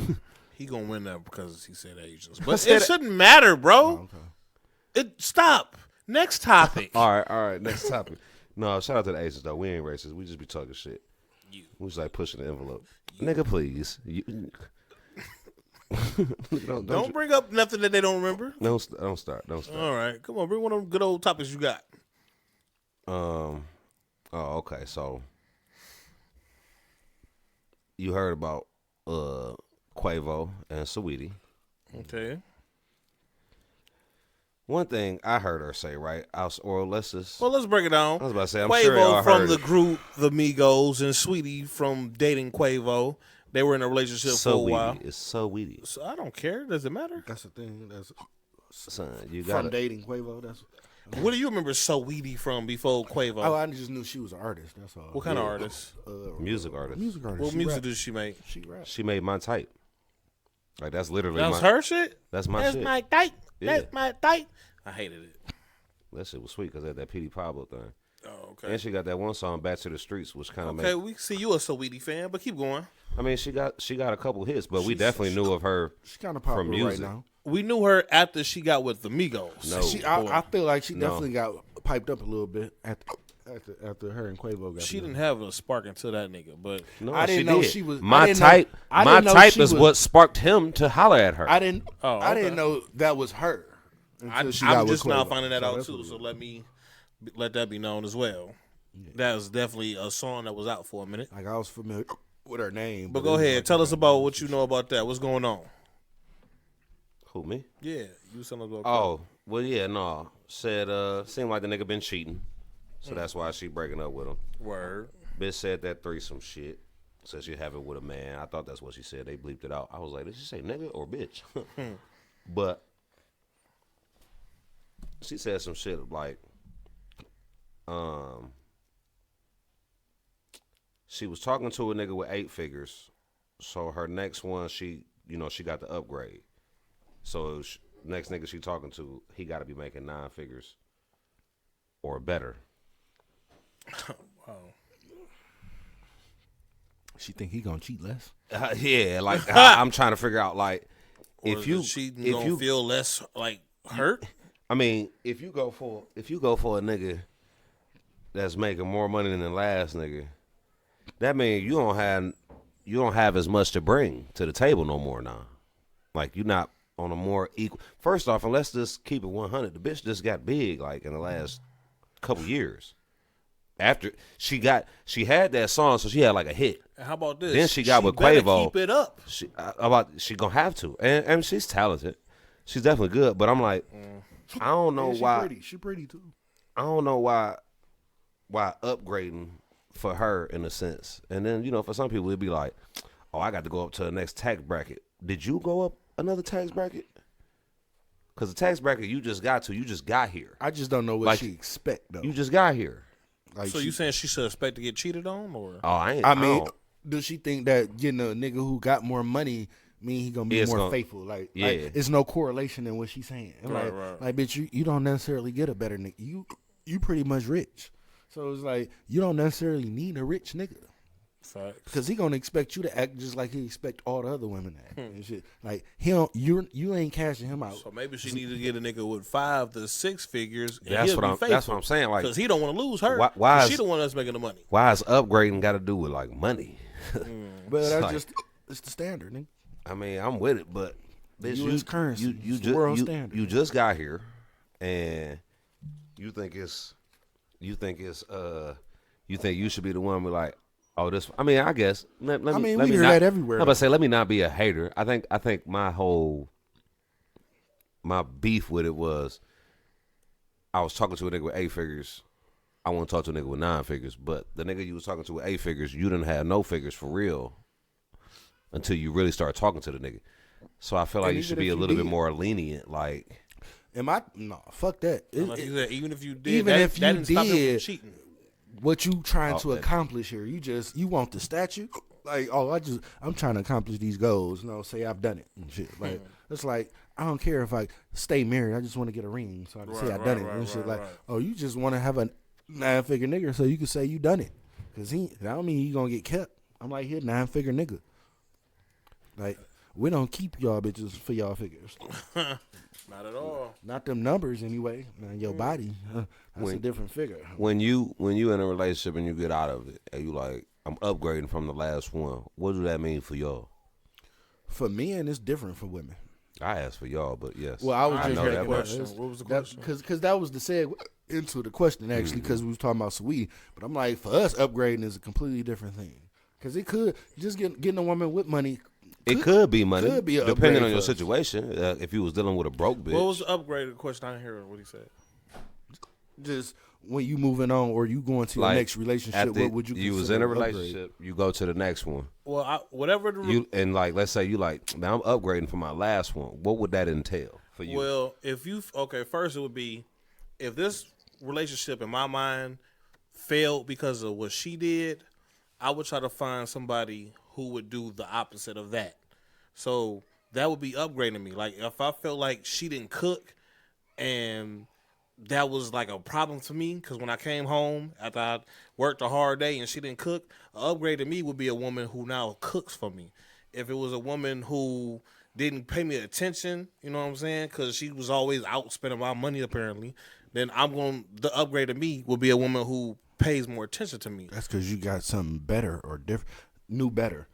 Speaker 2: He gonna win that because he said Asians, but it shouldn't matter, bro.
Speaker 4: Oh, okay.
Speaker 2: Stop. Next topic.
Speaker 3: All right. Next topic. No, shout out to the Asians though. We ain't racist. We just be talking shit. We just like pushing the envelope. Nigga, please.
Speaker 2: Don't bring up nothing that they don't remember.
Speaker 3: Don't start.
Speaker 2: All right, come on, bring one of them good old topics you got.
Speaker 3: Okay. So you heard about Quavo and Saweetie.
Speaker 2: Okay.
Speaker 3: One thing I heard her say, right? Let's
Speaker 2: break it down.
Speaker 3: I was about to say, I'm
Speaker 2: Quavo
Speaker 3: sure y'all
Speaker 2: from
Speaker 3: heard
Speaker 2: the
Speaker 3: it.
Speaker 2: group, the Migos, and Sweetie from dating Quavo. They were in a relationship for a while.
Speaker 3: It's so weedy.
Speaker 2: So I don't care. Does it matter?
Speaker 4: That's the thing. That's
Speaker 3: Son, you got
Speaker 4: from dating Quavo. That's
Speaker 2: What do you remember Saweetie from before Quavo?
Speaker 4: I just knew she was an artist. That's all.
Speaker 2: What kind of artist?
Speaker 3: music artist.
Speaker 4: Music artist.
Speaker 2: What
Speaker 4: She
Speaker 2: music
Speaker 4: rap.
Speaker 2: did she make?
Speaker 4: She rap.
Speaker 3: She made my type. Like that's literally
Speaker 2: That was
Speaker 3: my
Speaker 2: her shit?
Speaker 3: That's my
Speaker 2: That's
Speaker 3: shit.
Speaker 2: my type.
Speaker 3: Yeah.
Speaker 2: That's my type. I hated it.
Speaker 3: That shit was sweet because that Pt.1 thing.
Speaker 2: Oh, okay.
Speaker 3: And she got that one song, Back to the Streets, which kind of
Speaker 2: Okay,
Speaker 3: made.
Speaker 2: we see you a Saweetie fan, but keep going.
Speaker 3: I mean, she got a couple hits, but we definitely knew of her
Speaker 4: She's kind of popular
Speaker 3: from
Speaker 4: right
Speaker 3: music.
Speaker 4: now.
Speaker 2: We knew her after she got with the Migos.
Speaker 3: No.
Speaker 4: I feel like she
Speaker 3: No.
Speaker 4: definitely got piped up a little bit after her and Quavo got
Speaker 2: She
Speaker 4: together.
Speaker 2: didn't have a spark into that nigga, but
Speaker 3: No,
Speaker 4: I didn't
Speaker 3: she
Speaker 4: know
Speaker 3: did.
Speaker 4: she was- I
Speaker 3: My
Speaker 4: didn't know-
Speaker 3: type.
Speaker 4: I
Speaker 3: My
Speaker 4: didn't know
Speaker 3: type
Speaker 4: she
Speaker 3: is
Speaker 4: was-
Speaker 3: what sparked him to holler at her.
Speaker 4: I didn't.
Speaker 2: Oh,
Speaker 4: I
Speaker 2: okay.
Speaker 4: didn't know that was her. until she
Speaker 2: I'm
Speaker 4: got with
Speaker 2: just now
Speaker 4: Quavo.
Speaker 2: finding that
Speaker 4: So
Speaker 2: out
Speaker 4: that's
Speaker 2: too.
Speaker 4: what it
Speaker 2: So
Speaker 4: was.
Speaker 2: let that be known as well. That was definitely a song that was out for a minute.
Speaker 4: Like I was familiar with her name,
Speaker 2: But go ahead, tell us about what you know about that. What's going on?
Speaker 3: Who, me?
Speaker 2: Yeah, you something about.
Speaker 3: Oh, well, yeah, no. Said, seemed like the nigga been cheating. So that's why she breaking up with him.
Speaker 2: Word.
Speaker 3: Bitch said that threesome shit. Said she have it with a man. I thought that's what she said. They bleeped it out. I was like, did she say nigga or bitch? But she said some shit like, she was talking to a nigga with 8 figures. So her next one, she got the upgrade. So next nigga she talking to, he got to be making 9 figures or better.
Speaker 2: Wow.
Speaker 4: She think he gonna cheat less.
Speaker 3: Yeah, like I'm trying to figure out like
Speaker 2: Or
Speaker 3: if you
Speaker 2: cheating gonna feel less like hurt.
Speaker 3: I mean, if you go for a nigga that's making more money than the last nigga, that means you don't have as much to bring to the table no more now. Like you're not on a more equal. First off, and let's just keep it 100. The bitch just got big like in the last couple years. After she had that song, so she had like a hit.
Speaker 2: And how about this?
Speaker 3: Then she got with
Speaker 2: better
Speaker 3: Quavo.
Speaker 2: Keep it up.
Speaker 3: She gonna have to, and she's talented. She's definitely good, but I'm like, I don't know why.
Speaker 4: She pretty too.
Speaker 3: I don't know why upgrading for her in a sense. And then, for some people it'd be like, oh, I got to go up to the next tax bracket. Did you go up another tax bracket? Because the tax bracket you just got here.
Speaker 4: I just don't know what
Speaker 3: Like,
Speaker 4: she expect though.
Speaker 3: You just got here.
Speaker 4: Like
Speaker 2: So you saying she should expect to get cheated on, or?
Speaker 3: Oh, I
Speaker 4: mean,
Speaker 3: don't.
Speaker 4: does she think that getting a nigga who got more money mean he gonna be more faithful? Like, it's no correlation in what she's saying. And
Speaker 2: Right.
Speaker 4: like, bitch, you don't necessarily get a better nigga. You pretty much rich. So it's like you don't necessarily need a rich nigga.
Speaker 2: Facts.
Speaker 4: Because he gonna expect you to act just like he expect all the other women to act and shit. Like you ain't cashing him out.
Speaker 2: So maybe she need to get a nigga with 5 to 6 figures. And
Speaker 3: That's
Speaker 2: he'll
Speaker 3: what
Speaker 2: be
Speaker 3: that's what I'm saying. Like,
Speaker 2: because he don't want to lose her.
Speaker 3: Why
Speaker 2: she the one that's making the money.
Speaker 3: why is upgrading got to do with like money?
Speaker 4: But that's
Speaker 3: like-
Speaker 4: it's the standard, nigga.
Speaker 3: I mean, I'm with it, but bitch,
Speaker 4: U.S. currency.
Speaker 3: You,
Speaker 4: It's the world standard.
Speaker 3: you just got here, and you think you should be the one be like, oh, this. I mean, I guess. Let
Speaker 4: I mean,
Speaker 3: let
Speaker 4: we
Speaker 3: me
Speaker 4: hear
Speaker 3: not,
Speaker 4: that everywhere,
Speaker 3: I'm about to say, let me not be a hater. I think my beef with it was, I was talking to a nigga with 8 figures. I want to talk to a nigga with 9 figures, but the nigga you was talking to with 8 figures, you didn't have no figures for real until you really start talking to the nigga. So I feel like
Speaker 4: And
Speaker 3: you
Speaker 4: even
Speaker 3: should be
Speaker 4: if
Speaker 3: a
Speaker 4: you
Speaker 3: little bit
Speaker 4: did-
Speaker 3: more lenient. Like,
Speaker 4: No, fuck that.
Speaker 2: Like you said, even if you did,
Speaker 4: even
Speaker 2: that,
Speaker 4: if
Speaker 2: that
Speaker 4: you
Speaker 2: didn't stop him from
Speaker 4: did-
Speaker 2: cheating.
Speaker 4: what you trying to
Speaker 3: Okay.
Speaker 4: accomplish here? You want the statue? Like, I'm trying to accomplish these goals. Say I've done it and shit. Like, it's like I don't care if I stay married. I just want to get a ring so I can say I done it and shit. Like, oh, you just want to have a 9-figure nigga so you can say you done it. Cause that don't mean you gonna get kept. I'm like, here, 9-figure nigga. Like, we don't keep y'all bitches for y'all figures.
Speaker 2: Not at all.
Speaker 4: Not them numbers anyway. Now, your body, that's a different figure.
Speaker 3: when you in a relationship and you get out of it, and you like, I'm upgrading from the last one. What do that mean for y'all?
Speaker 4: For men, it's different for women.
Speaker 3: I asked for y'all, but yes.
Speaker 4: Well, I was just
Speaker 3: know
Speaker 4: making
Speaker 3: that
Speaker 4: a
Speaker 3: much.
Speaker 2: question. What was the question?
Speaker 4: Because that was the segue into the question, actually, because we was talking about Saweetie. But I'm like, for us, upgrading is a completely different thing. Because it could, just getting a woman with money
Speaker 3: It could be money,
Speaker 4: could be a
Speaker 3: depending
Speaker 4: upgrade
Speaker 3: on your
Speaker 4: for us.
Speaker 3: situation. If you was dealing with a broke bitch.
Speaker 2: What was the upgrade question? I didn't hear what he said.
Speaker 4: Just when you moving on or you going to your
Speaker 3: Like,
Speaker 4: next relationship, what would you?
Speaker 3: You was
Speaker 4: consider
Speaker 3: in a
Speaker 4: an upgrade?
Speaker 3: relationship, you go to the next one.
Speaker 2: Well, whatever the
Speaker 3: And like, let's say you like, man, I'm upgrading from my last one. What would that entail for you?
Speaker 2: Well, if you first it would be if this relationship in my mind failed because of what she did, I would try to find somebody who would do the opposite of that. So that would be upgrading me. Like if I felt like she didn't cook and that was like a problem to me because when I came home after I worked a hard day and she didn't cook, an upgrade to me would be a woman who now cooks for me. If it was a woman who didn't pay me attention, you know what I'm saying, because she was always out spending my money apparently, then the upgrade to me would be a woman who pays more attention to me.
Speaker 4: That's because you got something better or different, better.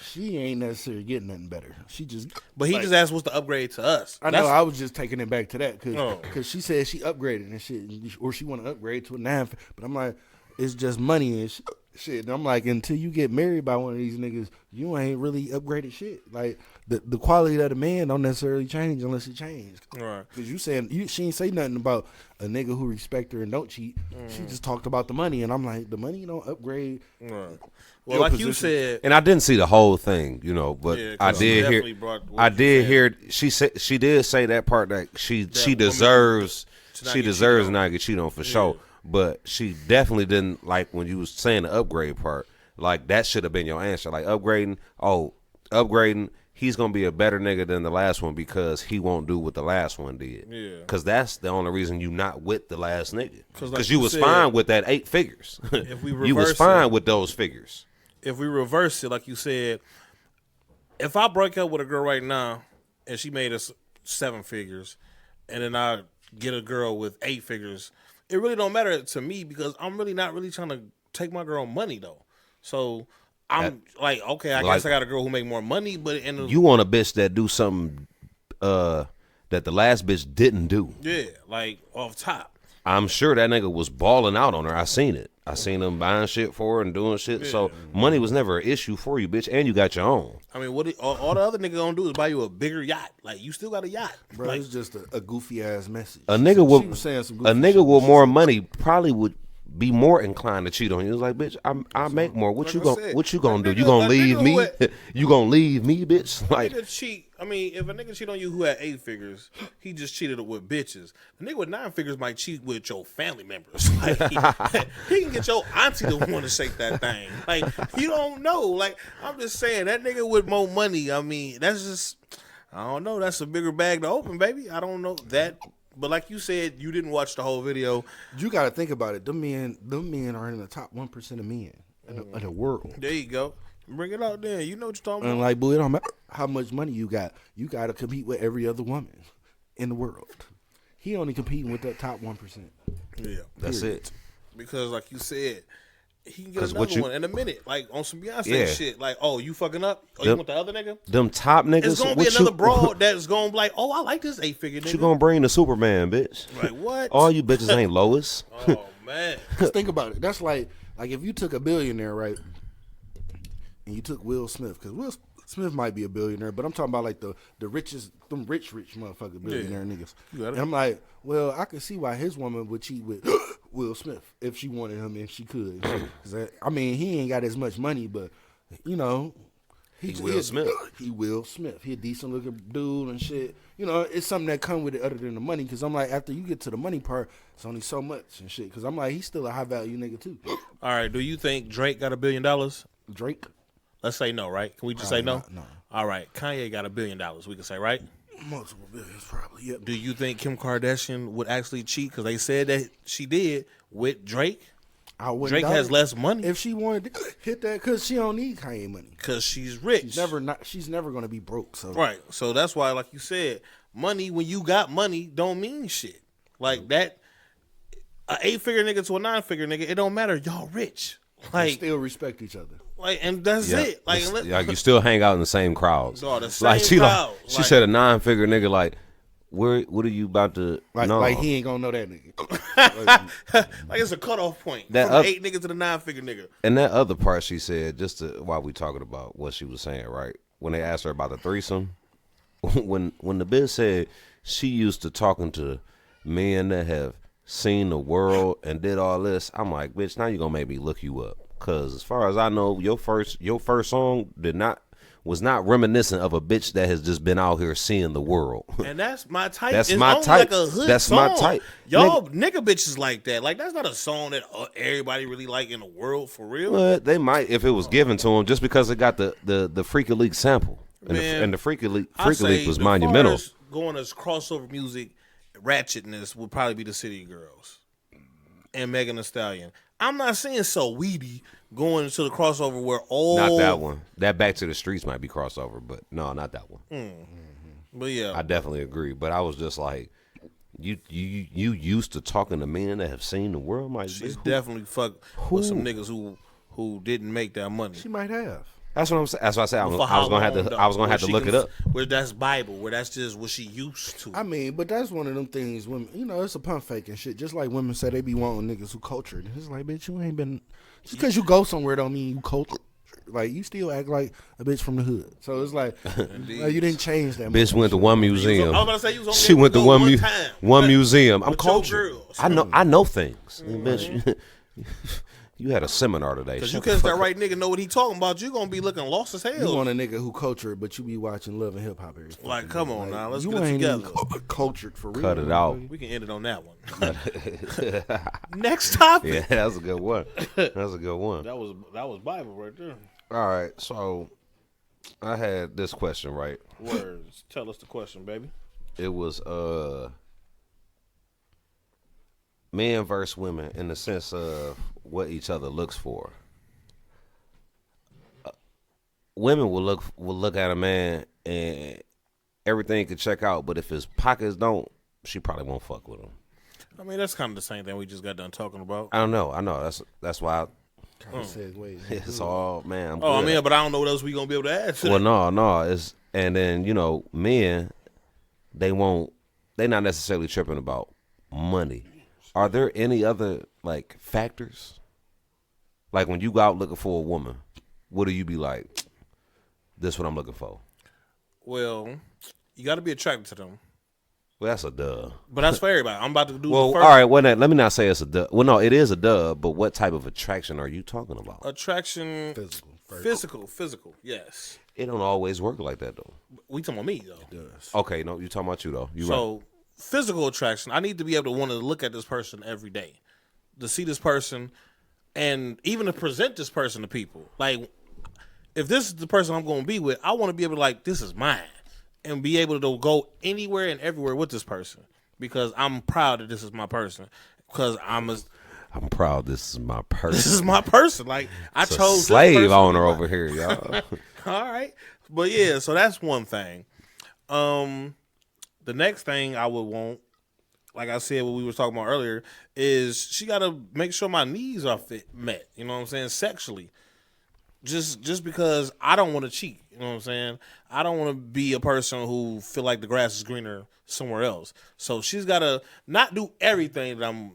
Speaker 4: She ain't necessarily getting nothing better. She just.
Speaker 2: But he just asked what's the upgrade to us.
Speaker 4: I know. I was just taking it back to that
Speaker 2: Oh.
Speaker 4: because she said she upgraded and shit, or she want to upgrade to a 9. But I'm like, it's just money and shit. And I'm like, until you get married by one of these niggas, you ain't really upgraded shit. Like the quality of the man don't necessarily change unless it changes.
Speaker 2: Right.
Speaker 4: Because you saying she ain't say nothing about a nigga who respect her and don't cheat. She just talked about the money, and I'm like, the money don't upgrade.
Speaker 2: Right. Well, like you said,
Speaker 3: and I didn't see the whole thing, you know, but
Speaker 2: Yeah,
Speaker 3: I
Speaker 2: 'cause you
Speaker 3: did
Speaker 2: definitely
Speaker 3: hear.
Speaker 2: brought what
Speaker 3: I
Speaker 2: you
Speaker 3: did
Speaker 2: said.
Speaker 3: hear. She did say that part that she
Speaker 2: woman
Speaker 3: deserves.
Speaker 2: to not
Speaker 3: She
Speaker 2: get
Speaker 3: deserves
Speaker 2: cheated on.
Speaker 3: not get cheated on for sure. But she definitely didn't like when you was saying the upgrade part. Like that should have been your answer. Like upgrading. He's gonna be a better nigga than the last one because he won't do what the last one did.
Speaker 2: Yeah.
Speaker 3: Because that's the only reason you not with the last nigga.
Speaker 2: Because
Speaker 3: Because
Speaker 2: like
Speaker 3: you
Speaker 2: you
Speaker 3: was
Speaker 2: said,
Speaker 3: fine with that 8 figures.
Speaker 2: if we
Speaker 3: you was
Speaker 2: reverse
Speaker 3: fine
Speaker 2: it-
Speaker 3: with those figures.
Speaker 2: if we reverse it, like you said, if I break up with a girl right now and she made us 7 figures, and then I get a girl with 8 figures, it really don't matter to me because I'm really not really trying to take my girl money though. So I'm like, okay, I guess I got a girl who make more money, but
Speaker 3: You want a bitch that do something that the last bitch didn't do.
Speaker 2: yeah, like off top.
Speaker 3: I'm sure that nigga was balling out on her. I seen it. I seen him buying shit for her and doing shit. So money was never an issue for you, bitch. And you got your own.
Speaker 2: I mean, all the other nigga gonna do is buy you a bigger yacht. Like you still got a yacht,
Speaker 4: Bro,
Speaker 2: like,
Speaker 4: it's just a goofy ass message.
Speaker 3: A nigga
Speaker 4: She was saying some goofy
Speaker 3: a nigga
Speaker 4: shit.
Speaker 3: with more money probably would be more inclined to cheat on you. It's like, bitch, I make more. What
Speaker 2: Like
Speaker 3: you
Speaker 2: I
Speaker 3: gonna
Speaker 2: said,
Speaker 3: what you gonna
Speaker 2: a
Speaker 3: do? You
Speaker 2: nigga-
Speaker 3: gonna
Speaker 2: a
Speaker 3: leave
Speaker 2: nigga
Speaker 3: me?
Speaker 2: who
Speaker 3: You gonna leave me, bitch? Like
Speaker 2: nigga cheat. I mean, if a nigga cheat on you who had 8 figures, he just cheated with bitches. A nigga with 9 figures might cheat with your family members. Like he can get your auntie to want to shake that thing. Like you don't know. Like I'm just saying that nigga with more money. I mean, that's just I don't know. That's a bigger bag to open, baby. I don't know that. But like you said, you didn't watch the whole video.
Speaker 4: You got to think about it. Them men are in the top 1% of men in the world.
Speaker 2: There you go. Bring it out there. You know what you're talking
Speaker 4: And
Speaker 2: about.
Speaker 4: like, boy, it don't matter how much money you got. You got to compete with every other woman in the world. He only competing with that top 1%.
Speaker 2: Yeah.
Speaker 3: that's it.
Speaker 2: Because like you said, he can get
Speaker 3: 'Cause
Speaker 2: another
Speaker 3: what you-
Speaker 2: one in a minute. Like on some Beyonce
Speaker 3: Yeah.
Speaker 2: shit. Like, oh, you fucking up? Oh, you
Speaker 3: Yep.
Speaker 2: want the other nigga?
Speaker 3: Them top niggas.
Speaker 2: It's gonna be
Speaker 3: what
Speaker 2: another
Speaker 3: you,
Speaker 2: broad that's gonna be like, oh, I like this 8-figure nigga.
Speaker 3: You gonna bring the Superman, bitch?
Speaker 2: Like what?
Speaker 3: All you bitches ain't Lois.
Speaker 2: Oh man.
Speaker 4: Just think about it. That's like if you took a billionaire, right, and you took Will Smith, because Will Smith might be a billionaire, but I'm talking about like the richest, them rich motherfucker billionaire niggas.
Speaker 2: You got it.
Speaker 4: And I'm like, well, I can see why his woman would cheat with Will Smith if she wanted him and she could. 'Cause I mean, he ain't got as much money, but you know,
Speaker 3: He Will Smith.
Speaker 4: He Will Smith. He a decent looking dude and shit. You know, it's something that come with it other than the money. Because I'm like, after you get to the money part, it's only so much and shit. Because I'm like, he's still a high value nigga too.
Speaker 2: All right. Do you think Drake got $1 billion?
Speaker 4: Drake.
Speaker 2: Let's say no, right? Can we just say no?
Speaker 4: No.
Speaker 2: All right. Kanye got $1 billion. We can say right.
Speaker 4: Multiple billions, probably. Yep.
Speaker 2: Do you think Kim Kardashian would actually cheat? Because they said that she did with Drake.
Speaker 4: I wouldn't
Speaker 2: Drake
Speaker 4: doubt
Speaker 2: has
Speaker 4: it.
Speaker 2: less money
Speaker 4: If she wanted to hit that, because she don't need Kanye money.
Speaker 2: because she's rich.
Speaker 4: She's never gonna be broke. So
Speaker 2: Right. So that's why, like you said, money, when you got money, don't mean shit. Like that, a 8-figure nigga to a 9-figure nigga, it don't matter. Y'all rich.
Speaker 4: they
Speaker 2: Like,
Speaker 4: still respect each other.
Speaker 2: and that's
Speaker 3: Yeah.
Speaker 2: it. Like,
Speaker 3: Like you still hang out in the same crowds.
Speaker 2: Dog, the
Speaker 3: like
Speaker 2: same
Speaker 3: she
Speaker 2: crowd.
Speaker 3: like she
Speaker 2: Like-
Speaker 3: said a 9-figure nigga like what are you about to
Speaker 4: Like he ain't gonna know that nigga.
Speaker 2: like it's a cutoff point
Speaker 3: That
Speaker 2: from
Speaker 3: up-
Speaker 2: the 8 nigga to the 9-figure nigga.
Speaker 3: And that other part she said, just to, while we talking about what she was saying, right? when they asked her about the threesome, when the bitch said she used to talking to men that have seen the world and did all this, I'm like, bitch, now you gonna make me look you up. Cause as far as I know, your first song was not reminiscent of a bitch that has just been out here seeing the world.
Speaker 2: And that's my type.
Speaker 3: That's
Speaker 2: it's
Speaker 3: my
Speaker 2: only
Speaker 3: type.
Speaker 2: Like a hood
Speaker 3: That's
Speaker 2: song.
Speaker 3: my type.
Speaker 2: Y'all nigga bitches like that. Like that's not a song that everybody really like in the world for real.
Speaker 3: But they might if it was given to them, just because it got the Freaky Leak sample. And the Freaky Leak was monumental.
Speaker 2: As going as crossover music, ratchetness would probably be the City Girls and Megan Thee Stallion. I'm not saying So Weedy going into the crossover where all
Speaker 3: not that one. That Back to the Streets might be crossover, but no, not that one.
Speaker 2: But yeah,
Speaker 3: I definitely agree. But I was just like, you used to talking to men that have seen the world.
Speaker 2: She's definitely fucked with some niggas who didn't make that money.
Speaker 4: She might have.
Speaker 3: That's what I'm saying. That's what I said. I was gonna have to look it up.
Speaker 2: Where that's Bible, where that's just what she used to.
Speaker 4: I mean, but that's one of them things. Women, it's a pump fake and shit. Just like women say they be wanting niggas who cultured. It's like, bitch, you ain't been. Just because you go somewhere don't mean you cultured. Like you still act like a bitch from the hood. So it's like, you didn't change that.
Speaker 3: Bitch went to one museum.
Speaker 2: I was about to say you was on
Speaker 3: she went to one museum. I'm
Speaker 2: with
Speaker 3: cultured. I know things. Bitch, you had a seminar today.
Speaker 2: Because you catch that right nigga know what he talking about, you gonna be looking lost as hell.
Speaker 4: You want a nigga who cultured, but you be watching Love and Hip Hop every day.
Speaker 2: Like, come on now, let's
Speaker 4: you
Speaker 2: get it
Speaker 4: ain't
Speaker 2: together.
Speaker 4: Cultured for real.
Speaker 3: Cut it out.
Speaker 2: We can end it on that one. Next topic.
Speaker 3: Yeah, that's a good one. That's a good one.
Speaker 2: That was Bible right there.
Speaker 3: All right, so I had this question, right?
Speaker 2: Words. Tell us the question, baby.
Speaker 3: It was men versus women in the sense of what each other looks for. Women will look at a man and everything could check out, but if his pockets don't, she probably won't fuck with him.
Speaker 2: I mean, that's kind of the same thing we just got done talking about.
Speaker 3: I know. That's why. It's all man. I'm
Speaker 2: I mean, but I don't know what else we gonna be able to add to
Speaker 3: Well,
Speaker 2: that.
Speaker 3: no. It's and then men, they're not necessarily tripping about money. Are there any other like factors? Like when you go out looking for a woman, what do you be like? This is what I'm looking for.
Speaker 2: Well, you got to be attracted to them.
Speaker 3: Well, that's a duh.
Speaker 2: But that's for everybody. I'm about to do
Speaker 3: well,
Speaker 2: the first.
Speaker 3: all right. Well, let me not say it's a duh. Well, no, it is a duh. But what type of attraction are you talking about?
Speaker 2: Attraction, physical. Yes.
Speaker 3: It don't always work like that though.
Speaker 2: We talking about me though.
Speaker 4: It does.
Speaker 3: Okay, no, you talking about you though.
Speaker 2: So physical attraction. I need to be able to want to look at this person every day, to see this person, and even to present this person to people. Like, if this is the person I'm going to be with, I want to be able to like, this is mine, and be able to go anywhere and everywhere with this person because I'm proud that this is my person. Because I'm
Speaker 3: proud this is my person.
Speaker 2: This is my person. Like I chose this
Speaker 3: slave
Speaker 2: person
Speaker 3: owner over here, y'all.
Speaker 2: All right, but yeah, so that's one thing. The next thing I would want, like I said, what we were talking about earlier, is she got to make sure my needs are met. You know what I'm saying? Sexually. Just because I don't want to cheat. You know what I'm saying? I don't want to be a person who feel like the grass is greener somewhere else. So she's got to not do everything that I'm,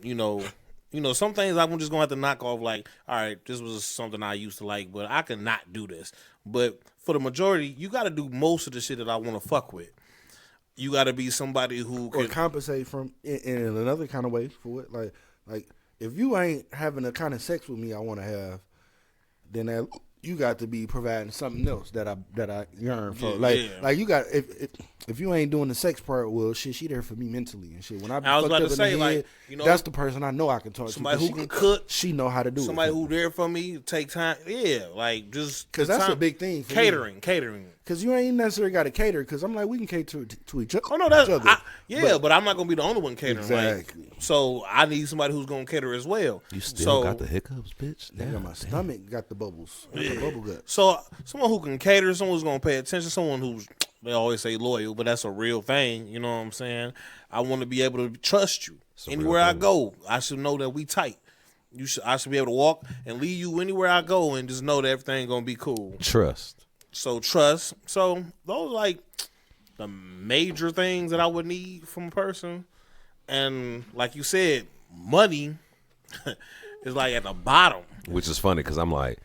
Speaker 2: some things I'm just going to have to knock off like, all right, this was something I used to like, but I can not do this. But for the majority, you got to do most of the shit that I want to fuck with. You got to be somebody who
Speaker 4: can compensate from in another kind of way for it. Like if you ain't having the kind of sex with me I want to have, then you got to be providing something else that I yearn for. Like you got if you ain't doing the sex part, well, shit, she there for me mentally and shit. When I was about to say, like, that's the person I know I can talk to.
Speaker 2: Somebody who can cook.
Speaker 4: She know how to do it.
Speaker 2: Somebody who there for me, take time. Yeah, like just
Speaker 4: because that's a big thing. For
Speaker 2: catering.
Speaker 4: Because you ain't necessarily got to cater. Because I'm like, we can cater to each other.
Speaker 2: Oh no, but I'm not gonna be the only one catering. Exactly. Like, so I need somebody who's gonna cater as well.
Speaker 3: You still got the hiccups, bitch.
Speaker 4: My stomach got the bubbles. The bubble gut.
Speaker 2: So someone who can cater, someone who's gonna pay attention, someone who's, they always say loyal, but that's a real thing. You know what I'm saying? I want to be able to trust you anywhere I go. I should know that we tight. I should be able to walk and lead you anywhere I go and just know that everything gonna be cool.
Speaker 3: Trust.
Speaker 2: So trust. So those are like the major things that I would need from a person. And like you said, money is like at the bottom.
Speaker 3: Which is funny because I'm like,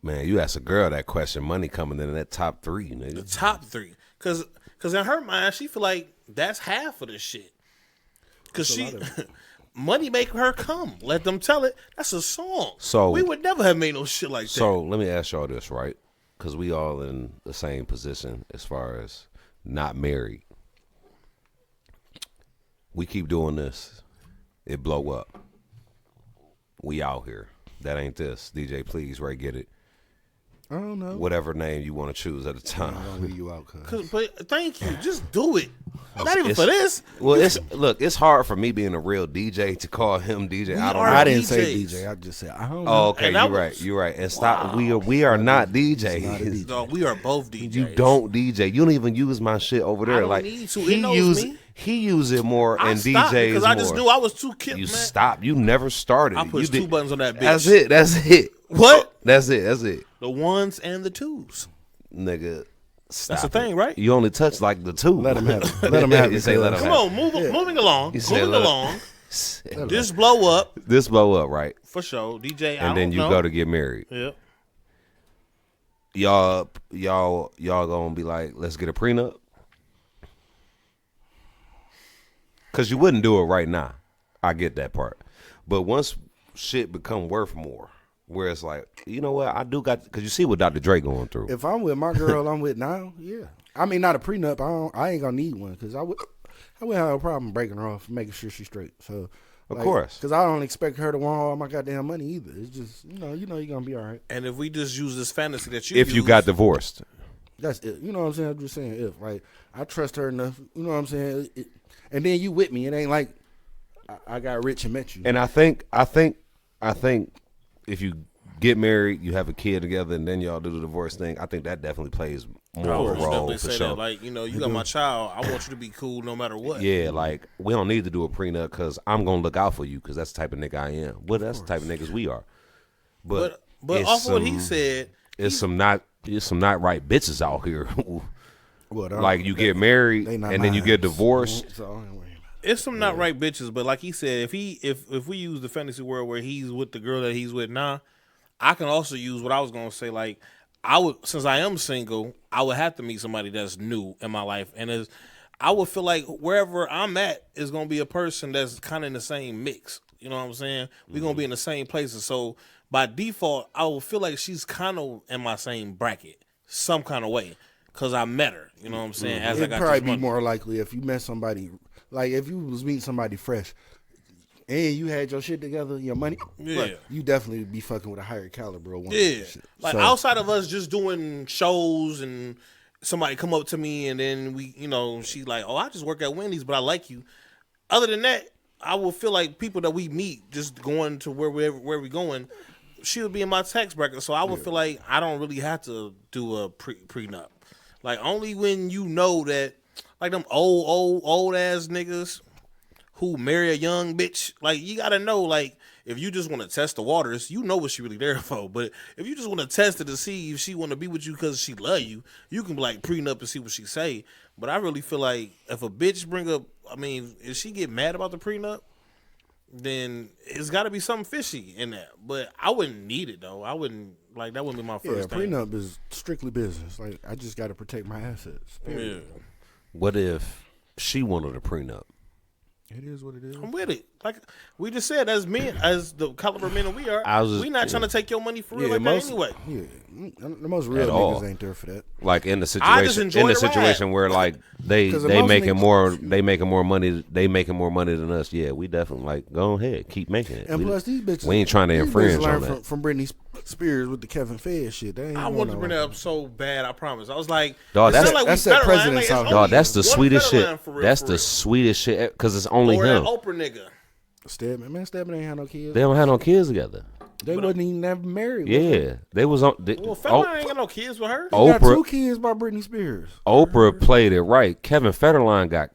Speaker 3: Man, you ask a girl that question, money coming in that top 3, nigga.
Speaker 2: The top 3. Because in her mind, she feel like that's half of the shit. Because money make her come. Let them tell it. That's a song.
Speaker 3: So
Speaker 2: we would never have made no shit like that.
Speaker 3: So let me ask y'all this, right? Because we all in the same position as far as not married. We keep doing this. It blow up. We out here. That ain't this. DJ, please, Ray, get it.
Speaker 4: I don't know.
Speaker 3: Whatever name you want to choose at the time.
Speaker 4: I don't leave you out, cuz.
Speaker 2: But thank you. Just do it. Not even for this.
Speaker 3: Well, it's hard for me being a real DJ to call him DJ.
Speaker 4: I didn't say DJ. I just said I don't know.
Speaker 3: Oh, okay, you're right. And stop. We are not DJs.
Speaker 2: No, we are both DJs.
Speaker 3: You don't DJ. You don't even use my shit over there.
Speaker 2: I don't
Speaker 3: like
Speaker 2: need to. It knows me.
Speaker 3: He use it more and
Speaker 2: stopped
Speaker 3: DJs
Speaker 2: because
Speaker 3: more.
Speaker 2: I just knew I was too kid.
Speaker 3: You
Speaker 2: man.
Speaker 3: stopped. You never started.
Speaker 2: I pushed 2 buttons on that bitch.
Speaker 3: That's it.
Speaker 2: What?
Speaker 3: That's it.
Speaker 2: The 1s and the 2s.
Speaker 3: Nigga, stop.
Speaker 2: That's the thing, right?
Speaker 3: You only touch like the 2.
Speaker 4: Let him have it. Let him have it.
Speaker 3: You say let him
Speaker 2: Come
Speaker 3: have it.
Speaker 2: on, moving along. Moving along.
Speaker 3: it.
Speaker 2: This blow up
Speaker 3: This blow up, right?
Speaker 2: for sure. DJ,
Speaker 3: And then you go to get married.
Speaker 2: Yeah.
Speaker 3: Y'all gonna be like, let's get a prenup? Because you wouldn't do it right now. I get that part. But once shit become worth more, where it's like, you know what, I do got, because you see what Dr. Dre going through.
Speaker 4: If I'm with my girl I'm with now, yeah. I mean, not a prenup. I ain't gonna need one because I would have a problem breaking her off, making sure she's straight. So,
Speaker 3: Of course.
Speaker 4: Because I don't expect her to want all my goddamn money either. It's just, you know you're gonna be all right.
Speaker 2: And if we just use this fantasy that
Speaker 3: If you got divorced.
Speaker 4: That's it. You know what I'm saying? I'm just saying if. Like, I trust her enough. You know what I'm saying? And then you with me. It ain't like I got rich and met you.
Speaker 3: And I think if you get married, you have a kid together, and then y'all do the divorce thing, I think that definitely plays more of a role for sure.
Speaker 2: That, like, you got my child. I want you to be cool no matter what.
Speaker 3: Yeah, like, we don't need to do a prenup because I'm going to look out for you because that's the type of nigga I am. Well, that's the type of niggas we are. But
Speaker 2: off of what he said,
Speaker 3: it's some not right bitches out here.
Speaker 4: Well,
Speaker 3: like, you get married and then you get divorced.
Speaker 4: So I ain't worried about it.
Speaker 2: it's some not right bitches, but like he said, if we use the fantasy world where he's with the girl that he's with now, I can also use what I was gonna say. Like, I would, since I am single, I would have to meet somebody that's new in my life, and I would feel like wherever I'm at is gonna be a person that's kind of in the same mix. You know what I'm saying? We're gonna be in the same places, so by default, I will feel like she's kind of in my same bracket, some kind of way, because I met her. You know what I'm saying? As
Speaker 4: It'd
Speaker 2: I got
Speaker 4: probably
Speaker 2: this
Speaker 4: be
Speaker 2: money.
Speaker 4: more likely if you met somebody, like if you was meeting somebody fresh, and you had your shit together, your money,
Speaker 2: Yeah.
Speaker 4: you definitely be fucking with a higher caliber woman.
Speaker 2: Yeah,
Speaker 4: Shit.
Speaker 2: like
Speaker 4: So,
Speaker 2: outside of us just doing shows and somebody come up to me and then we, she's like, "Oh, I just work at Wendy's, but I like you." Other than that, I will feel like people that we meet just going to where we going, she would be in my tax bracket. So I would feel like I don't really have to do a prenup. Like, only when you know that, like them old ass niggas who marry a young bitch, like, you gotta know, like, if you just want to test the waters, you know what she really there for. But if you just want to test it to see if she want to be with you because she love you, you can like prenup and see what she say. But I really feel like if a bitch bring up, if she get mad about the prenup, then it's got to be something fishy in that. But I wouldn't need it though. I wouldn't, like, that wouldn't be my first thing.
Speaker 4: prenup is strictly business. Like, I just got to protect my assets.
Speaker 2: Yeah,
Speaker 3: What if she wanted a prenup?
Speaker 4: It is what it is.
Speaker 2: I'm with it. Like we just said, as men, as the caliber men that we are, we not trying to take your money for real like that anyway.
Speaker 4: Yeah, the most real
Speaker 3: At
Speaker 4: niggas
Speaker 3: all.
Speaker 4: ain't there for that.
Speaker 3: Like, in the
Speaker 2: I just
Speaker 3: situation,
Speaker 2: enjoy the ride.
Speaker 3: where like they
Speaker 4: Because the
Speaker 3: making
Speaker 4: most
Speaker 3: more money than us. Yeah, we definitely, like, go ahead, keep making it.
Speaker 4: And plus, these bitches,
Speaker 3: we ain't trying to
Speaker 4: these
Speaker 3: infringe
Speaker 4: bitches
Speaker 3: on
Speaker 4: learned
Speaker 3: that.
Speaker 4: from Britney Spears with the Kevin Fed shit. They ain't
Speaker 2: I
Speaker 4: want
Speaker 2: wanted to
Speaker 4: no
Speaker 2: bring
Speaker 4: one.
Speaker 2: that up so bad. I promise. I was like,
Speaker 3: Dog,
Speaker 2: it
Speaker 3: that's-
Speaker 2: sound like
Speaker 4: that's
Speaker 2: we
Speaker 4: that
Speaker 2: federal line.
Speaker 4: president's
Speaker 2: Like,
Speaker 4: out
Speaker 2: it's
Speaker 4: here.
Speaker 3: Dog,
Speaker 2: only
Speaker 3: that's the
Speaker 2: one
Speaker 3: sweetest
Speaker 2: federal
Speaker 3: shit.
Speaker 2: line for real,
Speaker 3: That's
Speaker 2: for
Speaker 3: the
Speaker 2: real.
Speaker 3: sweetest shit because it's only
Speaker 2: Or
Speaker 3: him.
Speaker 2: that Oprah nigga.
Speaker 4: Stedman ain't had no kids.
Speaker 3: They don't have no kids together.
Speaker 4: They wasn't even never married.
Speaker 3: Yeah, they was on.
Speaker 2: Well, Federline ain't got no kids with her.
Speaker 4: They got
Speaker 3: Oprah-
Speaker 4: 2 kids by Britney Spears.
Speaker 3: Oprah played it right. Kevin Federline got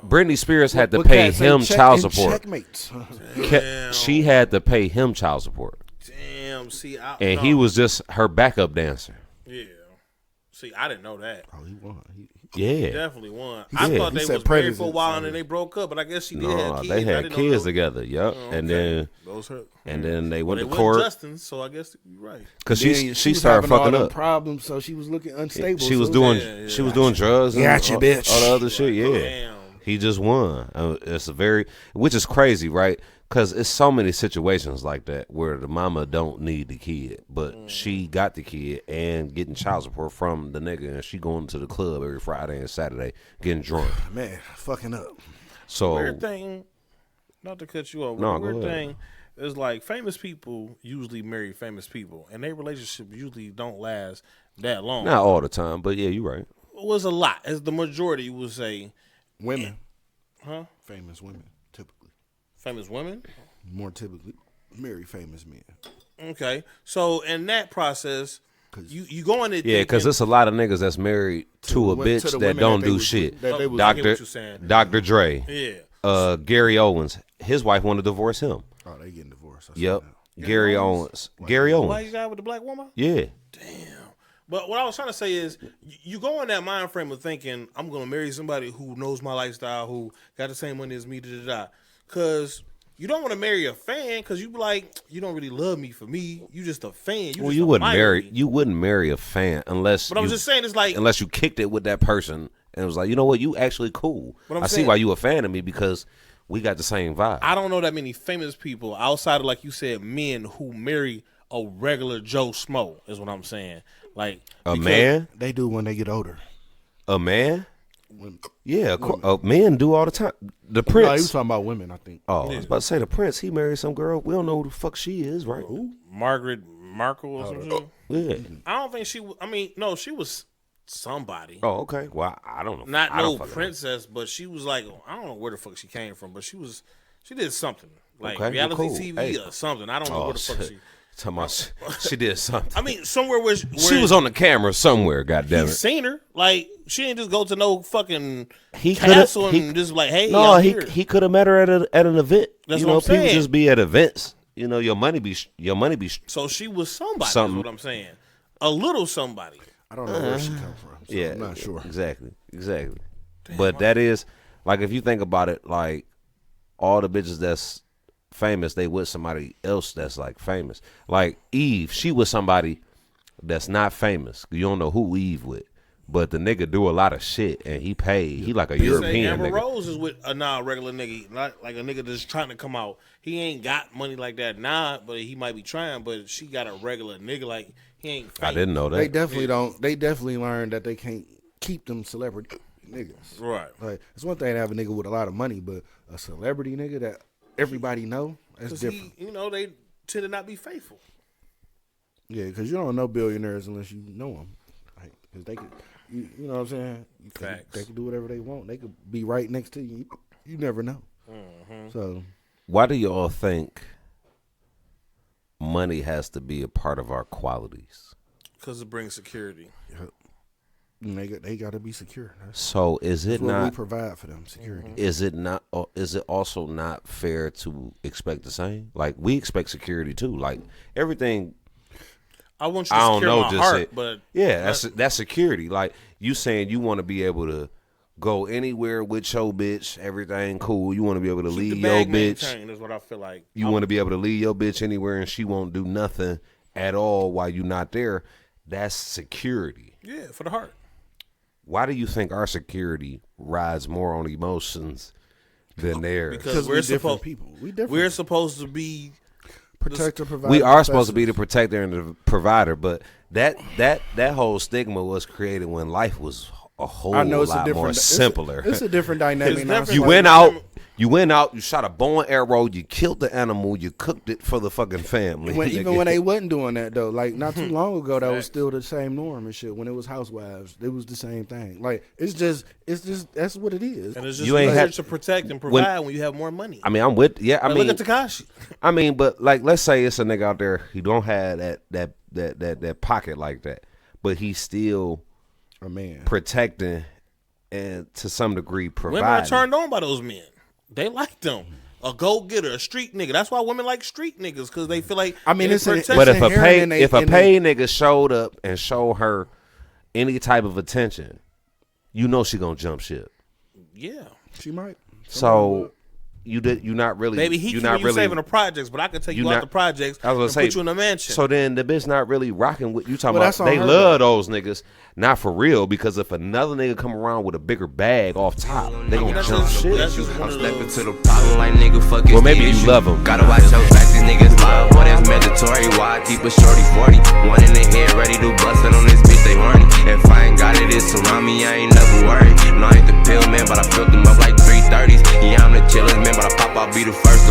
Speaker 3: Britney Spears had to
Speaker 4: What
Speaker 3: pay
Speaker 4: Kat say?
Speaker 3: him
Speaker 4: Check
Speaker 3: child
Speaker 4: and
Speaker 3: support.
Speaker 4: Checkmates.
Speaker 3: She had to pay him child support,
Speaker 2: Damn. See,
Speaker 3: and he was just her backup dancer.
Speaker 2: Yeah. See, I didn't know that.
Speaker 4: Oh, he won.
Speaker 3: Yeah.
Speaker 2: Definitely won.
Speaker 3: Yeah.
Speaker 2: I thought
Speaker 4: He
Speaker 2: they
Speaker 4: said
Speaker 2: was married
Speaker 4: predators,
Speaker 2: for a while and
Speaker 4: so-
Speaker 2: then they broke up, but I guess she did have
Speaker 3: No,
Speaker 2: kids.
Speaker 3: they
Speaker 2: I
Speaker 3: had
Speaker 2: didn't
Speaker 3: kids
Speaker 2: know.
Speaker 3: together. Yep.
Speaker 2: Oh,
Speaker 3: And
Speaker 2: okay.
Speaker 3: then
Speaker 2: Well,
Speaker 3: they went
Speaker 2: they
Speaker 3: to
Speaker 2: wasn't
Speaker 3: court
Speaker 2: Justin, so I guess you're right.
Speaker 3: because
Speaker 4: Then
Speaker 3: she
Speaker 4: was
Speaker 3: started
Speaker 4: having all
Speaker 3: fucking
Speaker 4: them
Speaker 3: up.
Speaker 4: problems, so she was looking unstable.
Speaker 3: She was
Speaker 4: so-
Speaker 3: doing she was doing drugs and
Speaker 4: Gotcha,
Speaker 3: all,
Speaker 4: bitch.
Speaker 3: all the other shit. Yeah.
Speaker 2: Damn.
Speaker 3: He just won. Which is crazy, right? Because it's so many situations like that where the mama don't need the kid, but she got the kid and getting child support from the nigga, and she going to the club every Friday and Saturday getting drunk.
Speaker 4: Man, fucking up.
Speaker 3: So
Speaker 2: Weird thing, not to cut you off,
Speaker 3: No,
Speaker 2: but the
Speaker 3: go
Speaker 2: weird
Speaker 3: ahead.
Speaker 2: thing is like famous people usually marry famous people, and their relationship usually don't last that long.
Speaker 3: not all the time, but yeah, you're right.
Speaker 2: It was a lot, as the majority would say.
Speaker 4: Women.
Speaker 2: Huh?
Speaker 4: Famous women, typically.
Speaker 2: Famous women?
Speaker 4: More typically, marry famous men.
Speaker 2: Okay. So in that process, you go in it.
Speaker 3: Yeah, because there's a lot of niggas that's married to a
Speaker 4: to
Speaker 3: bitch
Speaker 4: the
Speaker 3: that
Speaker 4: women
Speaker 3: don't
Speaker 4: that they
Speaker 3: do
Speaker 4: was-
Speaker 3: shit.
Speaker 4: that they was-
Speaker 2: I get
Speaker 3: Dr.
Speaker 2: what you're saying.
Speaker 3: Dr. Dre,
Speaker 2: Yeah.
Speaker 3: Gary Owens, his wife wanted to divorce him.
Speaker 4: Oh, they getting divorced. I see
Speaker 3: Yep,
Speaker 4: that.
Speaker 3: Gary Owens. Gary
Speaker 2: Why
Speaker 3: Owens.
Speaker 2: you got with the black woman?
Speaker 3: Yeah.
Speaker 2: But what I was trying to say is, you go in that mind frame of thinking, I'm going to marry somebody who knows my lifestyle, who got the same money as me, because you don't want to marry a fan, because you be like, you don't really love me for me. You just a fan.
Speaker 3: Well,
Speaker 2: just
Speaker 3: you wouldn't
Speaker 2: admire
Speaker 3: marry.
Speaker 2: me.
Speaker 3: You wouldn't marry a fan unless.
Speaker 2: But I was just saying, it's like,
Speaker 3: unless you kicked it with that person and it was like, you know what, you actually cool.
Speaker 2: But I'm
Speaker 3: I see
Speaker 2: saying-
Speaker 3: why you a fan of me because we got the same vibe.
Speaker 2: I don't know that many famous people outside of, like you said, men who marry a regular Joe Schmo, is what I'm saying. Like
Speaker 3: A
Speaker 2: because-
Speaker 3: man,
Speaker 4: They do when they get older.
Speaker 3: a man.
Speaker 4: When,
Speaker 3: Yeah, men do all the time. The
Speaker 4: no, he
Speaker 3: Prince.
Speaker 4: was talking about women, I think.
Speaker 3: Oh, I was about to say the Prince. He married some girl. We don't know who the fuck she is, right?
Speaker 2: Margaret Markle or some shit.
Speaker 3: Yeah.
Speaker 2: I don't think she. I mean, no, she was somebody.
Speaker 3: Oh, okay. Well, I don't know.
Speaker 2: Not
Speaker 3: I don't
Speaker 2: no
Speaker 3: fucking know.
Speaker 2: princess, but she was like, I don't know where the fuck she came from, but she did something like
Speaker 3: Okay,
Speaker 2: reality
Speaker 3: cool.
Speaker 2: TV
Speaker 3: Hey.
Speaker 2: or something. I don't know
Speaker 3: Oh,
Speaker 2: where the fuck
Speaker 3: shit.
Speaker 2: she.
Speaker 3: Talking about she did something.
Speaker 2: I mean, somewhere where
Speaker 3: she was on the camera somewhere. Goddamn
Speaker 2: he
Speaker 3: it.
Speaker 2: seen her. Like she didn't just go to no fucking
Speaker 3: He coulda-
Speaker 2: castle and
Speaker 3: he-
Speaker 2: just like, hey,
Speaker 3: No,
Speaker 2: I'm
Speaker 3: he
Speaker 2: here.
Speaker 3: he could have met her at an event.
Speaker 2: That's
Speaker 3: you
Speaker 2: what
Speaker 3: know,
Speaker 2: I'm
Speaker 3: people
Speaker 2: saying.
Speaker 3: just be at events. You know, your money be.
Speaker 2: So she was somebody.
Speaker 3: Something.
Speaker 2: Is what I'm saying. A little somebody.
Speaker 4: I don't know where she come from. So
Speaker 3: Yeah,
Speaker 4: I'm not sure.
Speaker 3: Exactly. But that is like if you think about it, like all the bitches that's famous, they with somebody else that's like famous. Like Eve, she was somebody that's not famous. You don't know who Eve with, but the nigga do a lot of shit and he paid. He like a
Speaker 2: Say
Speaker 3: European
Speaker 2: Amber
Speaker 3: nigga.
Speaker 2: Rose is with a regular nigga, not like a nigga that's trying to come out. He ain't got money like that but he might be trying. But she got a regular nigga, like he ain't.
Speaker 3: I
Speaker 2: Fake.
Speaker 3: didn't know that.
Speaker 4: They definitely don't. They definitely learned that they can't keep them celebrity niggas.
Speaker 2: Right.
Speaker 4: Like it's one thing to have a nigga with a lot of money, but a celebrity nigga that everybody know, that's
Speaker 2: 'Cause
Speaker 4: different.
Speaker 2: they tend to not be faithful.
Speaker 4: Yeah, because you don't know billionaires unless you know them. Like, cause they could, you know what I'm saying?
Speaker 2: Facts.
Speaker 4: They could do whatever they want. They could be right next to you. You never know.
Speaker 2: Mm-hmm.
Speaker 4: So
Speaker 3: Why do y'all think money has to be a part of our qualities?
Speaker 2: Because it brings security.
Speaker 4: they got to be secure.
Speaker 3: So is
Speaker 4: That's
Speaker 3: it
Speaker 4: what we
Speaker 3: not?
Speaker 4: provide for them, security.
Speaker 3: Is it not? Is it also not fair to expect the same? Like we expect security too. Like everything.
Speaker 2: I want you
Speaker 3: I
Speaker 2: to
Speaker 3: don't
Speaker 2: secure
Speaker 3: know.
Speaker 2: my
Speaker 3: Just
Speaker 2: heart,
Speaker 3: say,
Speaker 2: but
Speaker 3: yeah, that's security. Like you saying you want to be able to go anywhere with your bitch. Everything cool. You want to be able to
Speaker 2: keep
Speaker 3: leave
Speaker 2: the
Speaker 3: your
Speaker 2: bag
Speaker 3: bitch.
Speaker 2: maintained is what I feel like.
Speaker 3: You want to be able to leave your bitch anywhere and she won't do nothing at all while you're not there. That's security.
Speaker 2: Yeah, for the heart.
Speaker 3: Why do you think our security rides more on emotions than theirs?
Speaker 2: Because
Speaker 4: we're
Speaker 2: we're
Speaker 4: different
Speaker 2: supposed
Speaker 4: people. We different.
Speaker 2: we're supposed to be
Speaker 4: protector, provider.
Speaker 3: We are supposed to be the
Speaker 4: specialist.
Speaker 3: protector and the provider, but that whole stigma was created when life was a whole
Speaker 4: I know it's a
Speaker 3: lot
Speaker 4: different.
Speaker 3: more simpler.
Speaker 4: It's a different dynamic.
Speaker 2: It's
Speaker 4: now.
Speaker 2: different.
Speaker 3: You
Speaker 2: like-
Speaker 3: went out, you shot a bow and arrow, you killed the animal, you cooked it for the fucking family.
Speaker 4: Even
Speaker 3: nigga.
Speaker 4: when they wasn't doing that though, like not too long ago, that was still the same norm and shit. When it was housewives, it was the same thing. Like it's just that's what it is.
Speaker 2: and it's just
Speaker 3: You ain't
Speaker 2: easier
Speaker 3: had-
Speaker 2: to protect and provide when you have more money.
Speaker 3: I mean, I'm with, yeah, I
Speaker 2: Like,
Speaker 3: mean,
Speaker 2: look at Tekashi.
Speaker 3: I mean, but like, let's say it's a nigga out there who don't have that pocket like that, but he's still
Speaker 4: A man.
Speaker 3: protecting and to some degree
Speaker 2: Women are
Speaker 3: providing.
Speaker 2: turned on by those men. They like them. A go-getter, a street nigga. That's why women like street niggas, because they feel like
Speaker 4: I mean,
Speaker 2: they
Speaker 4: it's
Speaker 2: protect-
Speaker 3: But if a
Speaker 4: inherent in they-
Speaker 3: paid
Speaker 4: in they-
Speaker 3: paid nigga showed up and showed her
Speaker 5: any type of attention, you know she gonna jump ship.
Speaker 2: Yeah,
Speaker 4: she might.
Speaker 5: So you're not really.
Speaker 2: Maybe you're not really saving the projects, but I can take you out the projects and put you in a mansion.
Speaker 5: So then the bitch not really rocking with you. Talking about they love those niggas, not for real. Because if another nigga come around with a bigger bag off top, they gonna jump shit.
Speaker 1: I'm stepping to the problem like nigga, fuck it.
Speaker 5: Well, maybe you love them.
Speaker 1: Gotta watch your back, these niggas live. Boy, that's mandatory. Why I keep a shorty 40? One in the head, ready to bust it on this bitch, they horny. If I ain't got it, it's around me, I ain't never worried. No, I ain't the pill man, but I filled them up like 330s. Yeah, I'm the chillest man, but I pop, I'll be the first